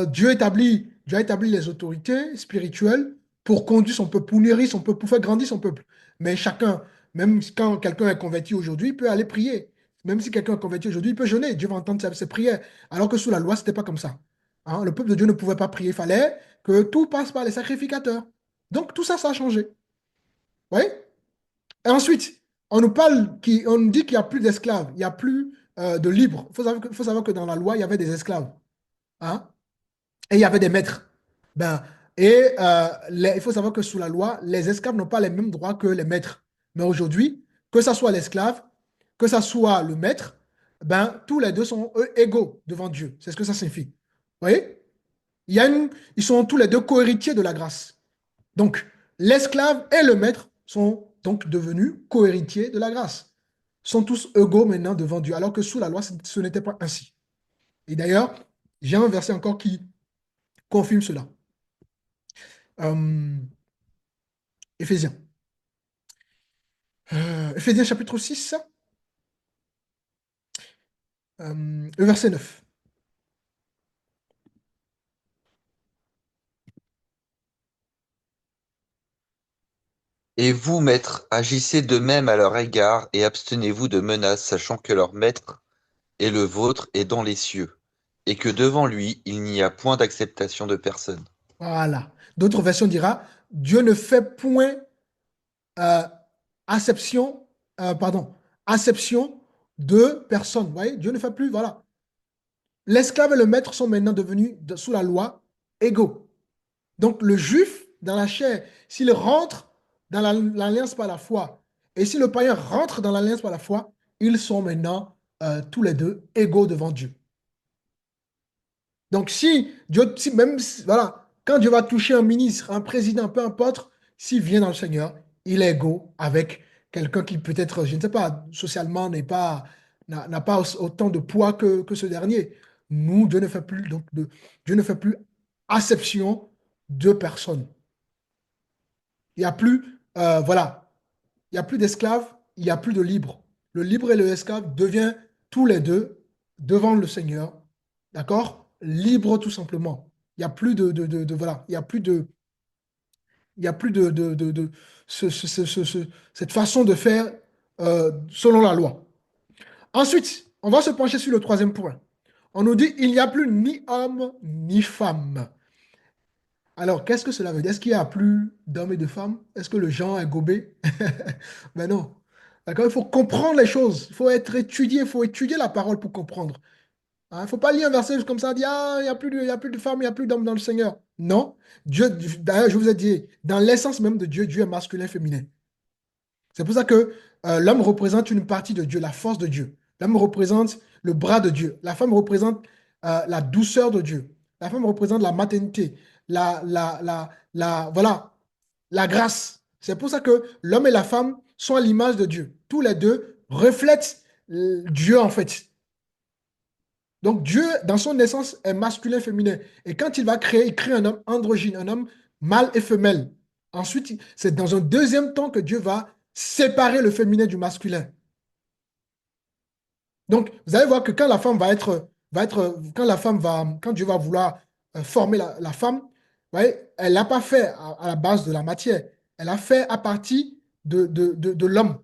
Dieu a établi les autorités spirituelles pour conduire son peuple, pour nourrir son peuple, pour faire grandir son peuple. Mais chacun, même quand quelqu'un est converti aujourd'hui, il peut aller prier. Même si quelqu'un est converti aujourd'hui, il peut jeûner. Dieu va entendre ses prières. Alors que sous la loi, ce n'était pas comme ça. Hein, le peuple de Dieu ne pouvait pas prier. Il fallait que tout passe par les sacrificateurs. Donc tout ça, ça a changé. Vous voyez? Et ensuite, on nous parle, on nous dit qu'il n'y a plus d'esclaves, il n'y a plus de libres. Faut savoir que dans la loi, il y avait des esclaves. Hein? Et il y avait des maîtres. Ben, il faut savoir que sous la loi, les esclaves n'ont pas les mêmes droits que les maîtres. Mais aujourd'hui, que ce soit l'esclave, que ce soit le maître, ben, tous les deux sont eux, égaux devant Dieu. C'est ce que ça signifie. Vous voyez? Ils sont tous les deux cohéritiers de la grâce. Donc, l'esclave et le maître sont donc devenus cohéritiers de la grâce. Sont tous égaux maintenant devant Dieu, alors que sous la loi, ce n'était pas ainsi. Et d'ailleurs, j'ai un verset encore qui confirme cela. Éphésiens. Éphésiens chapitre 6, le verset 9. Et vous, maîtres, agissez de même à leur égard et abstenez-vous de menaces, sachant que leur maître et le vôtre est dans les cieux, et que devant lui, il n'y a point d'acceptation de personne. Voilà. D'autres versions dira, Dieu ne fait point euh, acception, acception de personne. Vous voyez, Dieu ne fait plus, voilà. L'esclave et le maître sont maintenant devenus, sous la loi, égaux. Donc le juif, dans la chair, s'il rentre dans l'alliance par la foi, et si le païen rentre dans l'alliance par la foi, ils sont maintenant tous les deux égaux devant Dieu. Donc si Dieu, voilà, quand Dieu va toucher un ministre, un président, peu importe, s'il vient dans le Seigneur, il est égaux avec quelqu'un qui peut-être, je ne sais pas, socialement n'a pas autant de poids que ce dernier. Nous, Dieu ne fait plus, Dieu ne fait plus acception de personne. Il n'y a plus, voilà, il n'y a plus d'esclaves, il n'y a plus de libres. Le libre et l'esclave deviennent tous les deux devant le Seigneur, d'accord? Libre tout simplement. Il n'y a plus voilà, il y a plus de cette façon de faire selon la loi. Ensuite, on va se pencher sur le troisième point. On nous dit, il n'y a plus ni homme ni femme. Alors, qu'est-ce que cela veut dire? Est-ce qu'il n'y a plus d'hommes et de femmes? Est-ce que le genre est gobé? Ben non. D'accord? Il faut comprendre les choses. Il faut être étudié. Il faut étudier la parole pour comprendre. Il ne faut pas lire un verset comme ça, dire, ah, il y a plus de femmes, il n'y a plus d'hommes dans le Seigneur. Non. Dieu, d'ailleurs, je vous ai dit, dans l'essence même de Dieu, Dieu est masculin, féminin. C'est pour ça que l'homme représente une partie de Dieu, la force de Dieu. L'homme représente le bras de Dieu. La femme représente la douceur de Dieu. La femme représente la maternité, voilà, la grâce. C'est pour ça que l'homme et la femme sont à l'image de Dieu. Tous les deux reflètent Dieu en fait. Donc Dieu, dans son essence, est masculin, féminin. Et quand il va créer, il crée un homme androgyne, un homme mâle et femelle. Ensuite, c'est dans un deuxième temps que Dieu va séparer le féminin du masculin. Donc, vous allez voir que quand la femme quand Dieu va vouloir former la femme, vous voyez, elle l'a pas fait à la base de la matière. Elle a fait à partir de l'homme.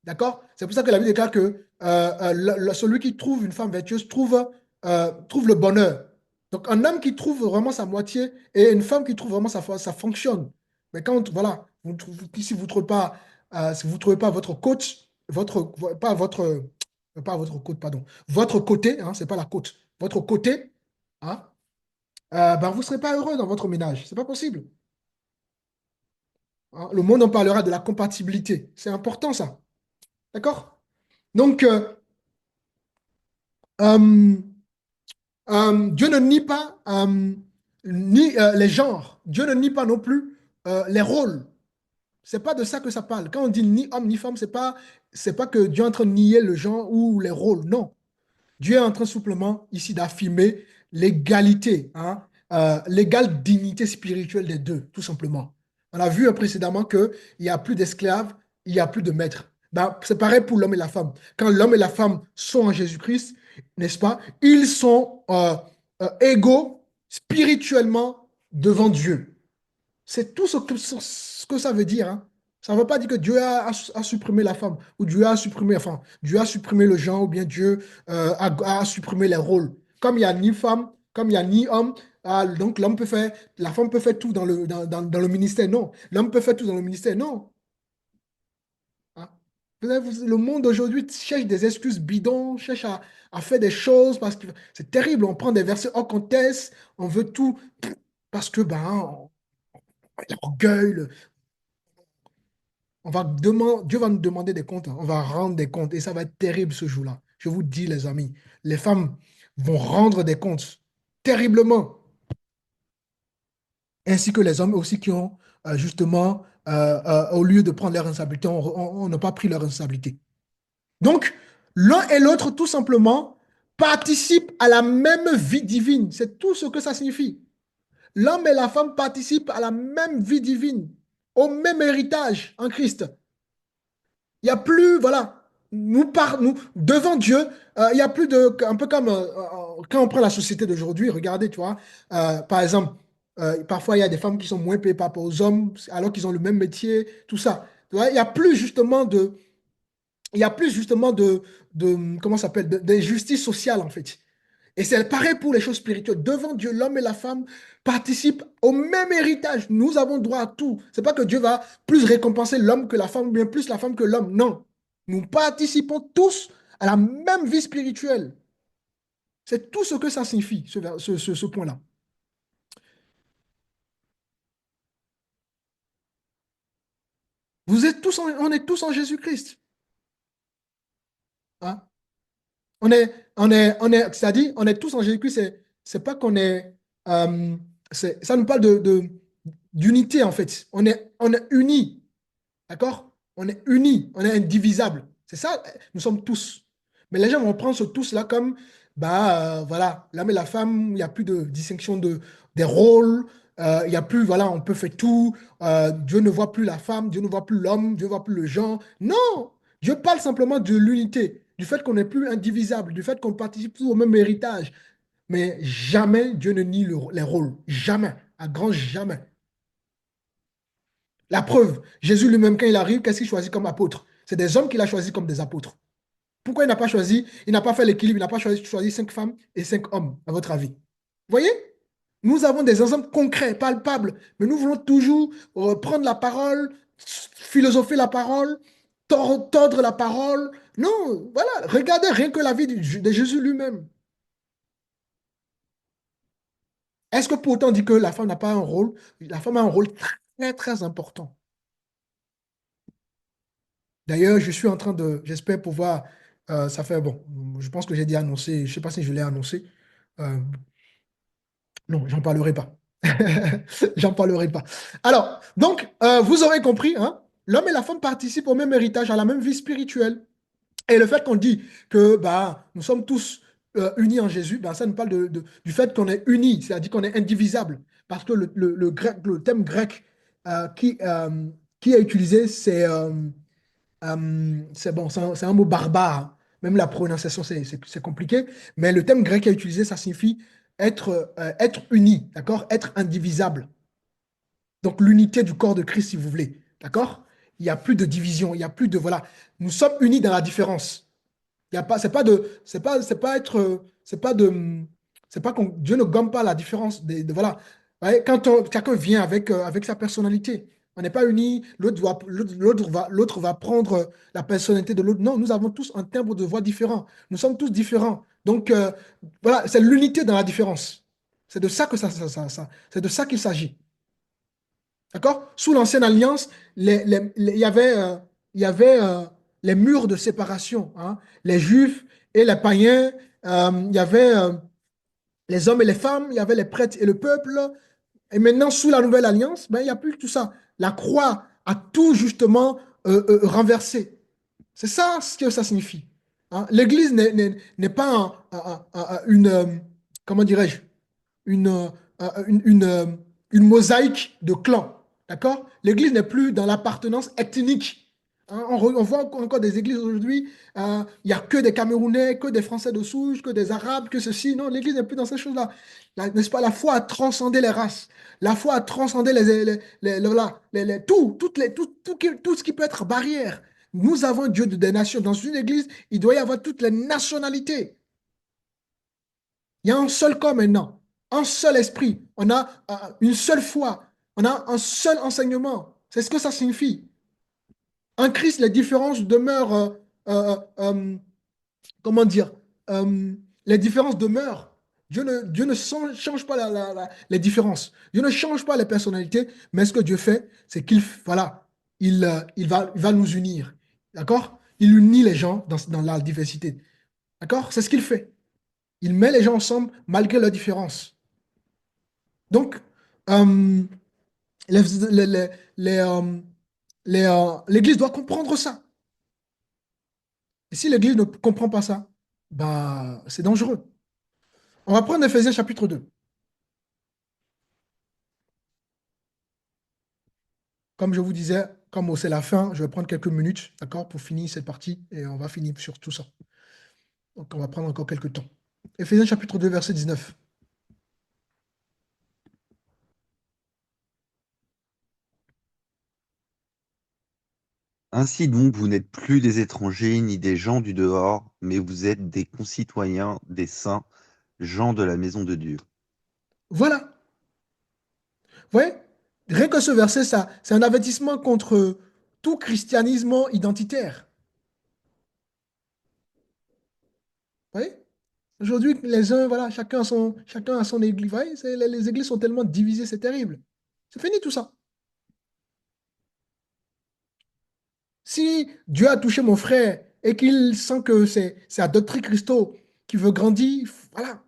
D'accord? C'est pour ça que la Bible déclare que celui qui trouve une femme vertueuse trouve le bonheur. Donc, un homme qui trouve vraiment sa moitié et une femme qui trouve vraiment ça fonctionne. Mais quand, voilà, si vous ne trouvez pas, si vous trouvez pas votre coach, pas votre côte, pardon, votre côté, hein, c'est pas la côte, votre côté, hein, ben, vous ne serez pas heureux dans votre ménage. C'est pas possible. Hein. Le monde en parlera de la compatibilité. C'est important, ça. D'accord? Donc, euh, Dieu ne nie pas ni les genres. Dieu ne nie pas non plus les rôles. C'est pas de ça que ça parle. Quand on dit ni homme ni femme, c'est pas que Dieu est en train de nier le genre ou les rôles. Non. Dieu est en train simplement ici d'affirmer l'égalité, hein, l'égale dignité spirituelle des deux, tout simplement. On a vu précédemment qu'il n'y a plus d'esclaves, il n'y a plus de maîtres. Ben, c'est pareil pour l'homme et la femme. Quand l'homme et la femme sont en Jésus-Christ, n'est-ce pas, ils sont égaux spirituellement devant Dieu. C'est tout ce que ça veut dire. Hein. Ça ne veut pas dire que Dieu a supprimé la femme, ou Dieu a supprimé, enfin, Dieu a supprimé le genre, ou bien Dieu a supprimé les rôles. Comme il n'y a ni femme, comme il n'y a ni homme, donc la femme peut faire tout dans le ministère. Non. L'homme peut faire tout dans le ministère. Non. Hein. Le monde aujourd'hui cherche des excuses bidons, cherche à faire des choses parce que c'est terrible. On prend des versets hors contexte, on veut tout parce que l'orgueil, Dieu va nous demander des comptes, hein. On va rendre des comptes et ça va être terrible ce jour-là. Je vous dis, les amis, les femmes vont rendre des comptes terriblement, ainsi que les hommes aussi qui ont justement, au lieu de prendre leurs responsabilités, on n'a pas pris leurs responsabilités. Donc, l'un et l'autre, tout simplement, participent à la même vie divine. C'est tout ce que ça signifie. L'homme et la femme participent à la même vie divine, au même héritage en Christ. Il n'y a plus, voilà, nous devant Dieu, il n'y a plus un peu comme quand on prend la société d'aujourd'hui, regardez, tu vois, par exemple, parfois il y a des femmes qui sont moins payées par rapport aux hommes, alors qu'ils ont le même métier, tout ça. Tu vois, il y a plus justement comment ça s'appelle, de justice sociale en fait. Et c'est pareil pour les choses spirituelles. Devant Dieu, l'homme et la femme participent au même héritage. Nous avons droit à tout. C'est pas que Dieu va plus récompenser l'homme que la femme, ou bien plus la femme que l'homme. Non. Nous participons tous à la même vie spirituelle. C'est tout ce que ça signifie, ce point-là. On est tous en Jésus-Christ. Hein? C'est-à-dire, on est tous en Jésus-Christ. C'est pas qu'on est, ça nous parle d'unité en fait. On est unis. D'accord? On est unis, on est indivisibles. C'est ça, nous sommes tous. Mais les gens vont prendre ce tous-là comme, bah, voilà, l'homme et la femme, il n'y a plus de distinction des rôles, il n'y a plus, voilà, on peut faire tout. Dieu ne voit plus la femme, Dieu ne voit plus l'homme, Dieu ne voit plus le genre. Non! Dieu parle simplement de l'unité, du fait qu'on n'est plus indivisible, du fait qu'on participe tous au même héritage. Mais jamais Dieu ne nie les rôles. Jamais. À grand jamais. La preuve, Jésus lui-même, quand il arrive, qu'est-ce qu'il choisit comme apôtre? C'est des hommes qu'il a choisis comme des apôtres. Pourquoi il n'a pas choisi, il n'a pas fait l'équilibre, il n'a pas choisi 5 femmes et 5 hommes, à votre avis? Vous voyez? Nous avons des exemples concrets, palpables, mais nous voulons toujours prendre la parole, philosopher la parole, tordre la parole. Non, voilà, regardez rien que la vie de Jésus lui-même. Est-ce que pour autant on dit que la femme n'a pas un rôle? La femme a un rôle très, très important. D'ailleurs, je suis en train j'espère pouvoir, ça fait, bon, je pense que j'ai dit annoncer, je ne sais pas si je l'ai annoncé. Euh, non, j'en parlerai pas. J'en parlerai pas. Alors, donc, vous aurez compris, hein, l'homme et la femme participent au même héritage, à la même vie spirituelle. Et le fait qu'on dit que bah, nous sommes tous unis en Jésus, bah, ça nous parle du fait qu'on est unis, c'est-à-dire qu'on est indivisible. Parce que le thème grec qui est utilisé, c'est bon, c'est un mot barbare, hein. Même la prononciation, c'est compliqué. Mais le thème grec qui est utilisé, ça signifie être uni, d'accord? Être indivisible. Donc l'unité du corps de Christ, si vous voulez, d'accord? Il n'y a plus de division, il n'y a plus de, voilà. Nous sommes unis dans la différence. Il y a pas, c'est pas être, c'est pas de, c'est pas qu'on, Dieu ne gomme pas la différence voilà. Vous voyez, quand chacun vient avec sa personnalité, on n'est pas unis, l'autre va prendre la personnalité de l'autre. Non, nous avons tous un timbre de voix différent. Nous sommes tous différents. Donc, voilà, c'est l'unité dans la différence. C'est de ça que c'est de ça qu'il s'agit. D'accord? Sous l'ancienne alliance, il y avait les murs de séparation, hein. Les juifs et les païens, il y avait les hommes et les femmes, il y avait les prêtres et le peuple. Et maintenant, sous la nouvelle alliance, ben, il n'y a plus tout ça. La croix a tout justement renversé. C'est ça ce que ça signifie, hein. L'Église n'est pas une, comment dirais-je, une, une mosaïque de clans. D'accord? L'Église n'est plus dans l'appartenance ethnique. Hein, on voit encore des églises aujourd'hui, il n'y a que des Camerounais, que des Français de souche, que des Arabes, que ceci. Non, l'Église n'est plus dans ces choses-là. N'est-ce pas? La foi a transcendé les races. La foi a transcendé voilà, tout ce qui peut être barrière. Nous avons Dieu des nations. Dans une église, il doit y avoir toutes les nationalités. Il y a un seul corps maintenant, un seul esprit. On a une seule foi. On a un seul enseignement. C'est ce que ça signifie. En Christ, les différences demeurent, comment dire, les différences demeurent. Dieu ne change pas les différences. Dieu ne change pas les personnalités, mais ce que Dieu fait, c'est qu'il voilà, il va nous unir. D'accord? Il unit les gens dans la diversité. D'accord? C'est ce qu'il fait. Il met les gens ensemble malgré leurs différences. Donc, euh, les- les, l'Église doit comprendre ça. Et si l'Église ne comprend pas ça, bah, c'est dangereux. On va prendre Éphésiens chapitre 2. Comme je vous disais, comme c'est la fin, je vais prendre quelques minutes, d'accord, pour finir cette partie et on va finir sur tout ça. Donc, on va prendre encore quelques temps. Éphésiens chapitre 2, verset 19. Ainsi donc, vous n'êtes plus des étrangers ni des gens du dehors, mais vous êtes des concitoyens des saints, gens de la maison de Dieu. Voilà. Vous voyez? Rien que ce verset, ça, c'est un avertissement contre tout christianisme identitaire. Vous voyez? Aujourd'hui, les uns, voilà, chacun a son église. Vous voyez, les églises sont tellement divisées, c'est terrible. C'est fini tout ça. Si Dieu a touché mon frère et qu'il sent que c'est Adoptrie Christo qui veut grandir, voilà.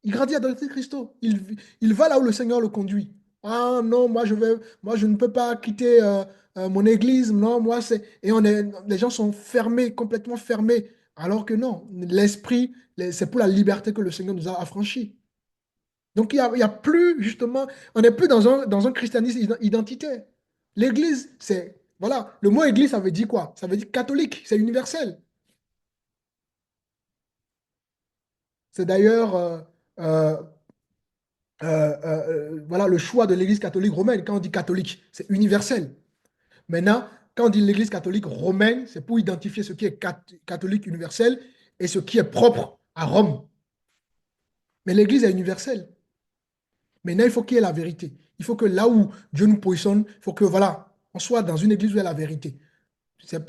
Il grandit à Adoptrie Christo. Il va là où le Seigneur le conduit. Ah non, moi je ne peux pas quitter mon église. Non, moi c'est. Les gens sont fermés, complètement fermés. Alors que non, c'est pour la liberté que le Seigneur nous a affranchis. Donc il y a plus, justement, on n'est plus dans un christianisme identitaire. L'église, voilà, le mot église, ça veut dire quoi? Ça veut dire catholique, c'est universel. C'est d'ailleurs euh, voilà, le choix de l'église catholique romaine. Quand on dit catholique, c'est universel. Maintenant, quand on dit l'église catholique romaine, c'est pour identifier ce qui est catholique universel et ce qui est propre à Rome. Mais l'église est universelle. Maintenant, il faut qu'il y ait la vérité. Il faut que là où Dieu nous positionne, il faut que, voilà, on soit dans une église où il y a la vérité.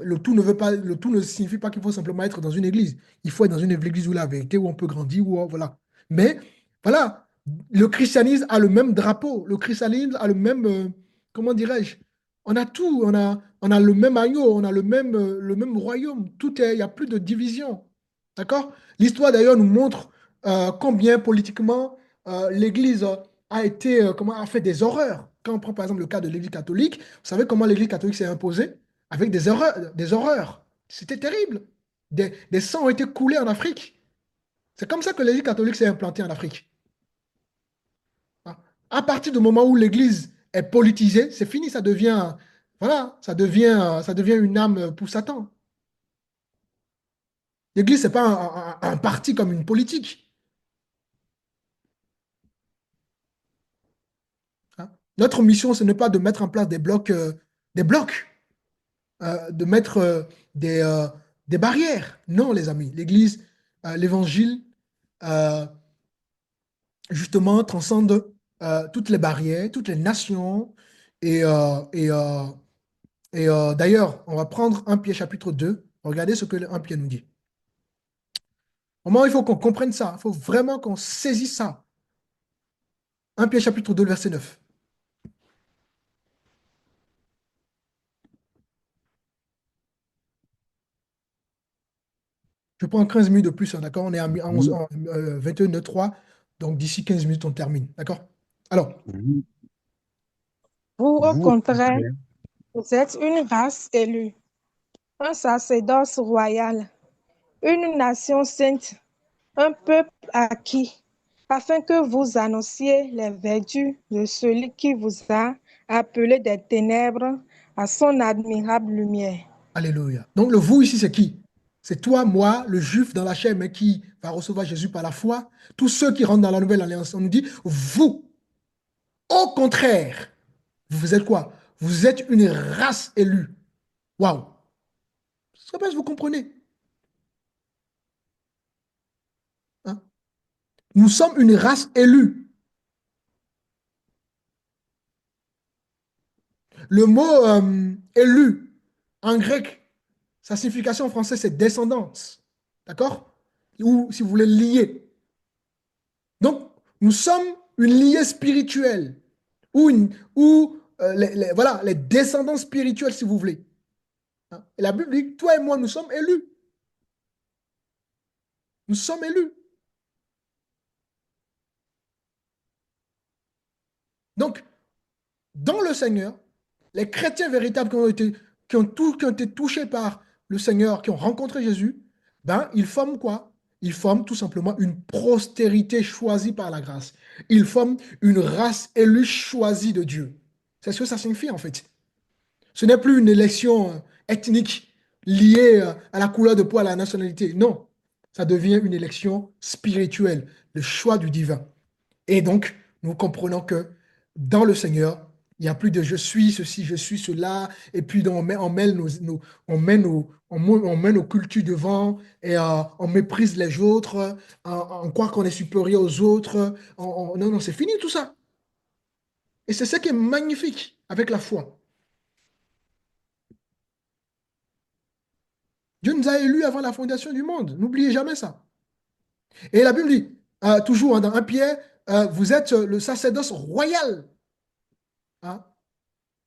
Le tout ne signifie pas qu'il faut simplement être dans une église. Il faut être dans une église où il y a la vérité, où on peut grandir, voilà. Mais, voilà, le christianisme a le même drapeau. Le christianisme a le même, comment dirais-je, on a tout. On a le même agneau, on a le même royaume. Il n'y a plus de division. D'accord? L'histoire, d'ailleurs, nous montre combien politiquement l'Église a fait des horreurs. Quand on prend par exemple le cas de l'Église catholique, vous savez comment l'Église catholique s'est imposée? Avec des horreurs, des horreurs. C'était terrible. Des sangs ont été coulés en Afrique. C'est comme ça que l'Église catholique s'est implantée en Afrique. Hein. À partir du moment où l'Église est politisée, c'est fini, voilà, ça devient une âme pour Satan. L'Église, ce n'est pas un parti comme une politique. Hein. Notre mission, ce n'est pas de mettre en place des blocs, de mettre des, euh, des barrières. Non, les amis. L'Église, l'Évangile, euh, justement, transcende toutes les barrières, toutes les nations. Et, euh, et, euh, d'ailleurs, on va prendre 1 Pierre chapitre 2. Regardez ce que 1 Pierre nous dit. Au moment où il faut qu'on comprenne ça. Il faut vraiment qu'on saisisse ça. 1 Pierre chapitre 2, verset 9. Je prends 15 minutes de plus, hein, d'accord? On est à 11, Vous, 21h03. Donc d'ici 15 minutes, on termine. D'accord? Alors, vous, Vous, au vous, au contraire, contraire, vous êtes une race élue, un sacerdoce royal, une nation sainte, un peuple acquis, afin que vous annonciez les vertus de celui qui vous a appelé des ténèbres à son admirable lumière. alléluia. Donc le vous ici, c'est qui? C'est toi, moi, le juif dans la chair, mais qui va recevoir Jésus par la foi. Tous ceux qui rentrent dans la nouvelle alliance, on nous dit, vous, au contraire, vous êtes quoi? Vous êtes une race élue. Waouh! Je ne sais pas si vous comprenez. Hein. Nous sommes une race élue. Le mot élu, en grec, sa signification en français, c'est descendance. D'accord? Ou, si vous voulez, lié. Donc, nous sommes une liée spirituelle. Ou voilà, les descendants spirituels, si vous voulez. Hein. Et la Bible dit, toi et moi, nous sommes élus. Nous sommes élus. Donc, dans le Seigneur, les chrétiens véritables qui ont été touchés par le Seigneur, qui ont rencontré Jésus, ben, ils forment quoi? Ils forment tout simplement une postérité choisie par la grâce. Ils forment une race élue choisie de Dieu. C'est ce que ça signifie en fait. Ce n'est plus une élection ethnique liée à la couleur de peau, à la nationalité. Non, ça devient une élection spirituelle, le choix du divin. Et donc, nous comprenons que dans le Seigneur, il n'y a plus de je suis ceci, je suis cela, et puis on met nos cultures devant, et on méprise les autres, on croit qu'on est supérieur aux autres. Non, non, c'est fini tout ça. Et c'est ce qui est magnifique avec la foi. Dieu nous a élus avant la fondation du monde. N'oubliez jamais ça. Et la Bible dit, toujours hein, dans 1 Pierre, vous êtes le sacerdoce royal. Hein.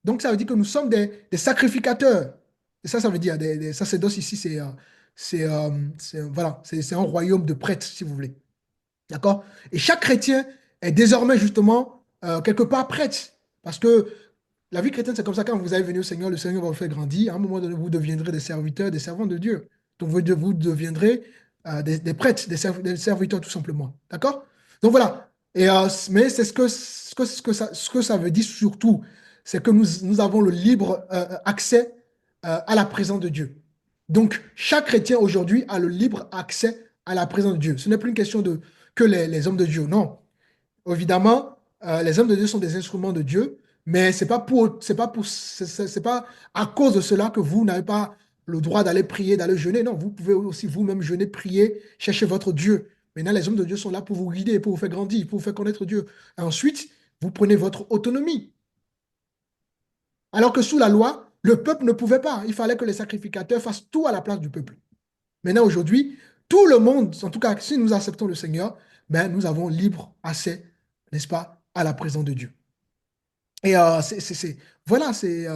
Donc, ça veut dire que nous sommes des sacrificateurs. Et ça veut dire, des sacerdoces ici, voilà, c'est un royaume de prêtres, si vous voulez. D'accord? Et chaque chrétien est désormais, justement, quelque part prêtre. Parce que la vie chrétienne, c'est comme ça. Quand vous allez venir au Seigneur, le Seigneur va vous faire grandir. À un moment donné, vous deviendrez des serviteurs, des servants de Dieu. Donc, vous deviendrez des prêtres, des serviteurs, tout simplement. D'accord? Donc, voilà. Mais c'est ce que ça veut dire surtout, c'est que nous avons le libre accès à la présence de Dieu. Donc, chaque chrétien aujourd'hui a le libre accès à la présence de Dieu. Ce n'est plus une question de que les hommes de Dieu, non. Évidemment, les hommes de Dieu sont des instruments de Dieu, mais c'est pas à cause de cela que vous n'avez pas le droit d'aller prier, d'aller jeûner. Non, vous pouvez aussi vous-même jeûner, prier, chercher votre Dieu. Maintenant, les hommes de Dieu sont là pour vous guider, pour vous faire grandir, pour vous faire connaître Dieu. Et ensuite, vous prenez votre autonomie. Alors que sous la loi, le peuple ne pouvait pas. Il fallait que les sacrificateurs fassent tout à la place du peuple. Maintenant, aujourd'hui, tout le monde, en tout cas, si nous acceptons le Seigneur, ben, nous avons libre accès, n'est-ce pas, à la présence de Dieu. Et voilà, c'est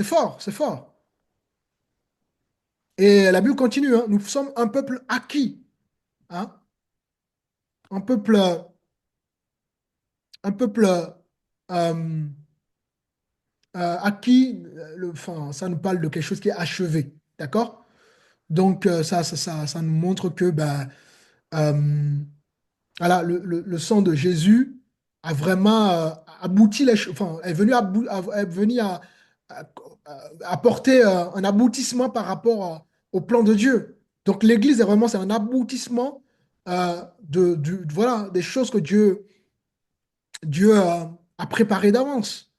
fort, c'est fort. Et la Bible continue, hein, nous sommes un peuple acquis, hein, un peuple, un peuple euh, acquis, enfin, ça nous parle de quelque chose qui est achevé, d'accord? Donc, ça nous montre que ben, euh, voilà, le sang de Jésus a vraiment abouti les choses, enfin, est venu à- apporter un aboutissement par rapport au plan de Dieu. Donc l'Église est vraiment, c'est un aboutissement voilà, des choses que Dieu a préparées d'avance.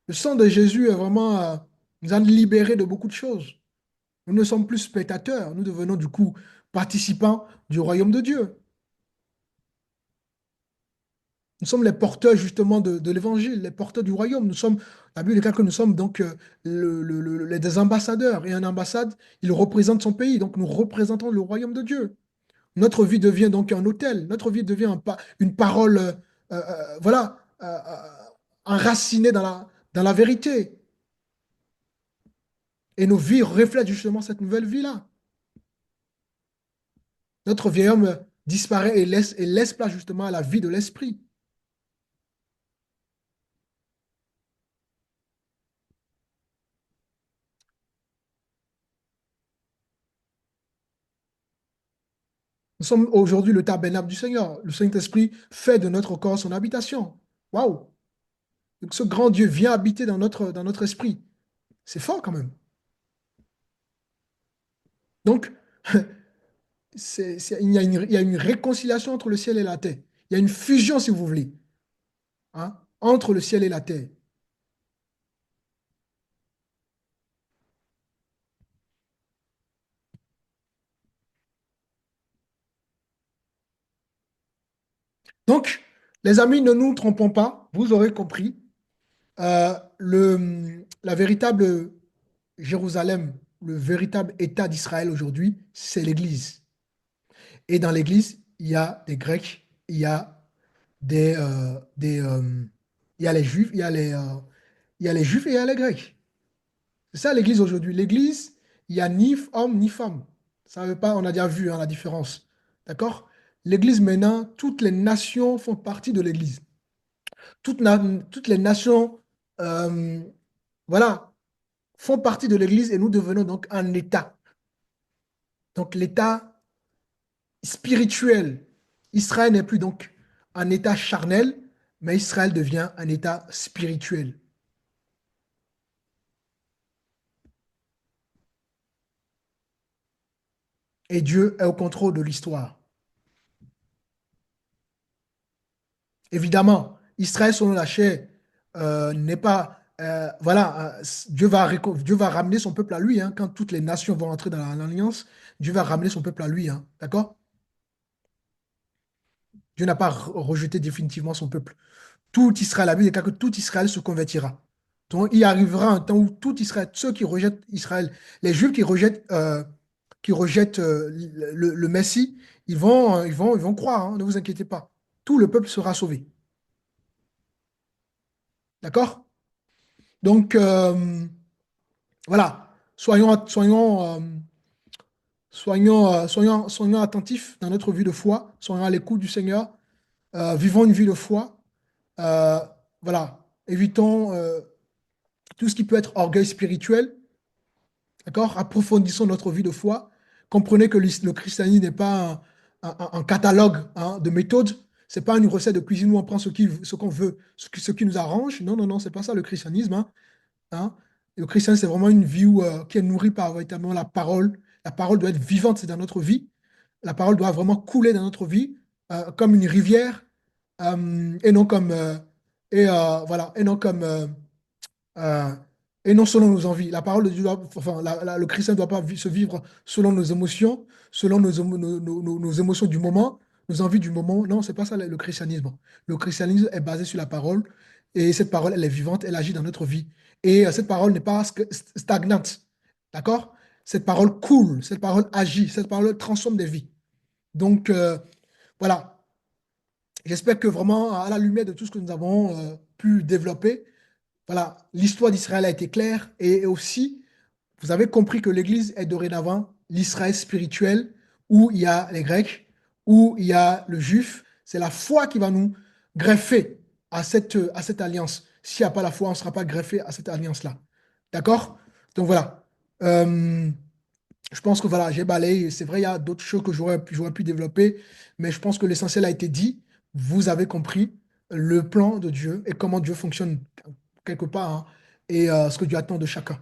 Le sang de Jésus est vraiment, nous a libérés de beaucoup de choses. Nous ne sommes plus spectateurs, nous devenons du coup participants du royaume de Dieu. Nous sommes les porteurs justement de l'évangile, les porteurs du royaume. Nous sommes, la Bible déclare que nous sommes donc des ambassadeurs. Et un ambassade, il représente son pays. Donc nous représentons le royaume de Dieu. Notre vie devient donc un hôtel. Notre vie devient une parole, voilà, enracinée dans la vérité. Et nos vies reflètent justement cette nouvelle vie-là. Notre vieil homme disparaît et laisse place justement à la vie de l'esprit. Nous sommes aujourd'hui le tabernacle du Seigneur. Le Saint-Esprit fait de notre corps son habitation. Waouh! Donc, ce grand Dieu vient habiter dans notre esprit. C'est fort quand même. Donc, il y a une réconciliation entre le ciel et la terre. Il y a une fusion, si vous voulez, hein, entre le ciel et la terre. Donc, les amis, ne nous trompons pas. Vous aurez compris. La véritable Jérusalem, le véritable État d'Israël aujourd'hui, c'est l'Église. Et dans l'Église, il y a des Grecs, il y a les Juifs, il y a les Juifs et il y a les Grecs. C'est ça l'Église aujourd'hui. L'Église, il n'y a ni homme ni femme. Ça veut pas, on a déjà vu hein, la différence. D'accord? L'Église maintenant, toutes les nations font partie de l'Église. Toutes les nations, euh, voilà, font partie de l'Église et nous devenons donc un État. Donc l'État spirituel. Israël n'est plus donc un État charnel, mais Israël devient un État spirituel. Et Dieu est au contrôle de l'histoire. Évidemment, Israël selon la chair n'est pas... voilà, Dieu va ramener son peuple à lui. Hein, quand toutes les nations vont entrer dans l'alliance, Dieu va ramener son peuple à lui. Hein, d'accord? Dieu n'a pas rejeté définitivement son peuple. Tout Israël, la Bible déclare que tout Israël se convertira. Donc, il arrivera un temps où tout Israël, ceux qui rejettent Israël, les Juifs qui rejettent le Messie, ils vont croire, hein, ne vous inquiétez pas. Tout le peuple sera sauvé. D'accord? Donc, voilà, soyons attentifs dans notre vie de foi, soyons à l'écoute du Seigneur, vivons une vie de foi. Euh, voilà, évitons tout ce qui peut être orgueil spirituel, d'accord? Approfondissons notre vie de foi. Comprenez que le christianisme n'est pas un catalogue hein, de méthodes. C'est pas une recette de cuisine où on prend ce qu'on veut, ce qui nous arrange. Non, non, non, c'est pas ça le christianisme. Hein. Le christianisme, c'est vraiment une vie qui est nourrie par véritablement la parole. La parole doit être vivante dans notre vie. La parole doit vraiment couler dans notre vie comme une rivière et non comme voilà et non comme euh, et non selon nos envies. La parole de Dieu, enfin, le chrétien ne doit pas se vivre selon nos émotions, selon nos émotions du moment, nos envies du moment. Non, c'est pas ça le christianisme. Le christianisme est basé sur la parole et cette parole, elle est vivante, elle agit dans notre vie. Et cette parole n'est pas stagnante. D'accord? Cette parole coule, cette parole agit, cette parole transforme des vies. Donc, voilà. J'espère que vraiment, à la lumière de tout ce que nous avons pu développer, voilà, l'histoire d'Israël a été claire et aussi, vous avez compris que l'Église est dorénavant l'Israël spirituel où il y a les Grecs, où il y a le Juif. C'est la foi qui va nous greffer à cette alliance. S'il n'y a pas la foi, on ne sera pas greffé à cette alliance-là. D'accord? Donc voilà. Euh, je pense que voilà, j'ai balayé. C'est vrai, il y a d'autres choses que j'aurais pu développer, mais je pense que l'essentiel a été dit. Vous avez compris le plan de Dieu et comment Dieu fonctionne quelque part hein, et ce que Dieu attend de chacun.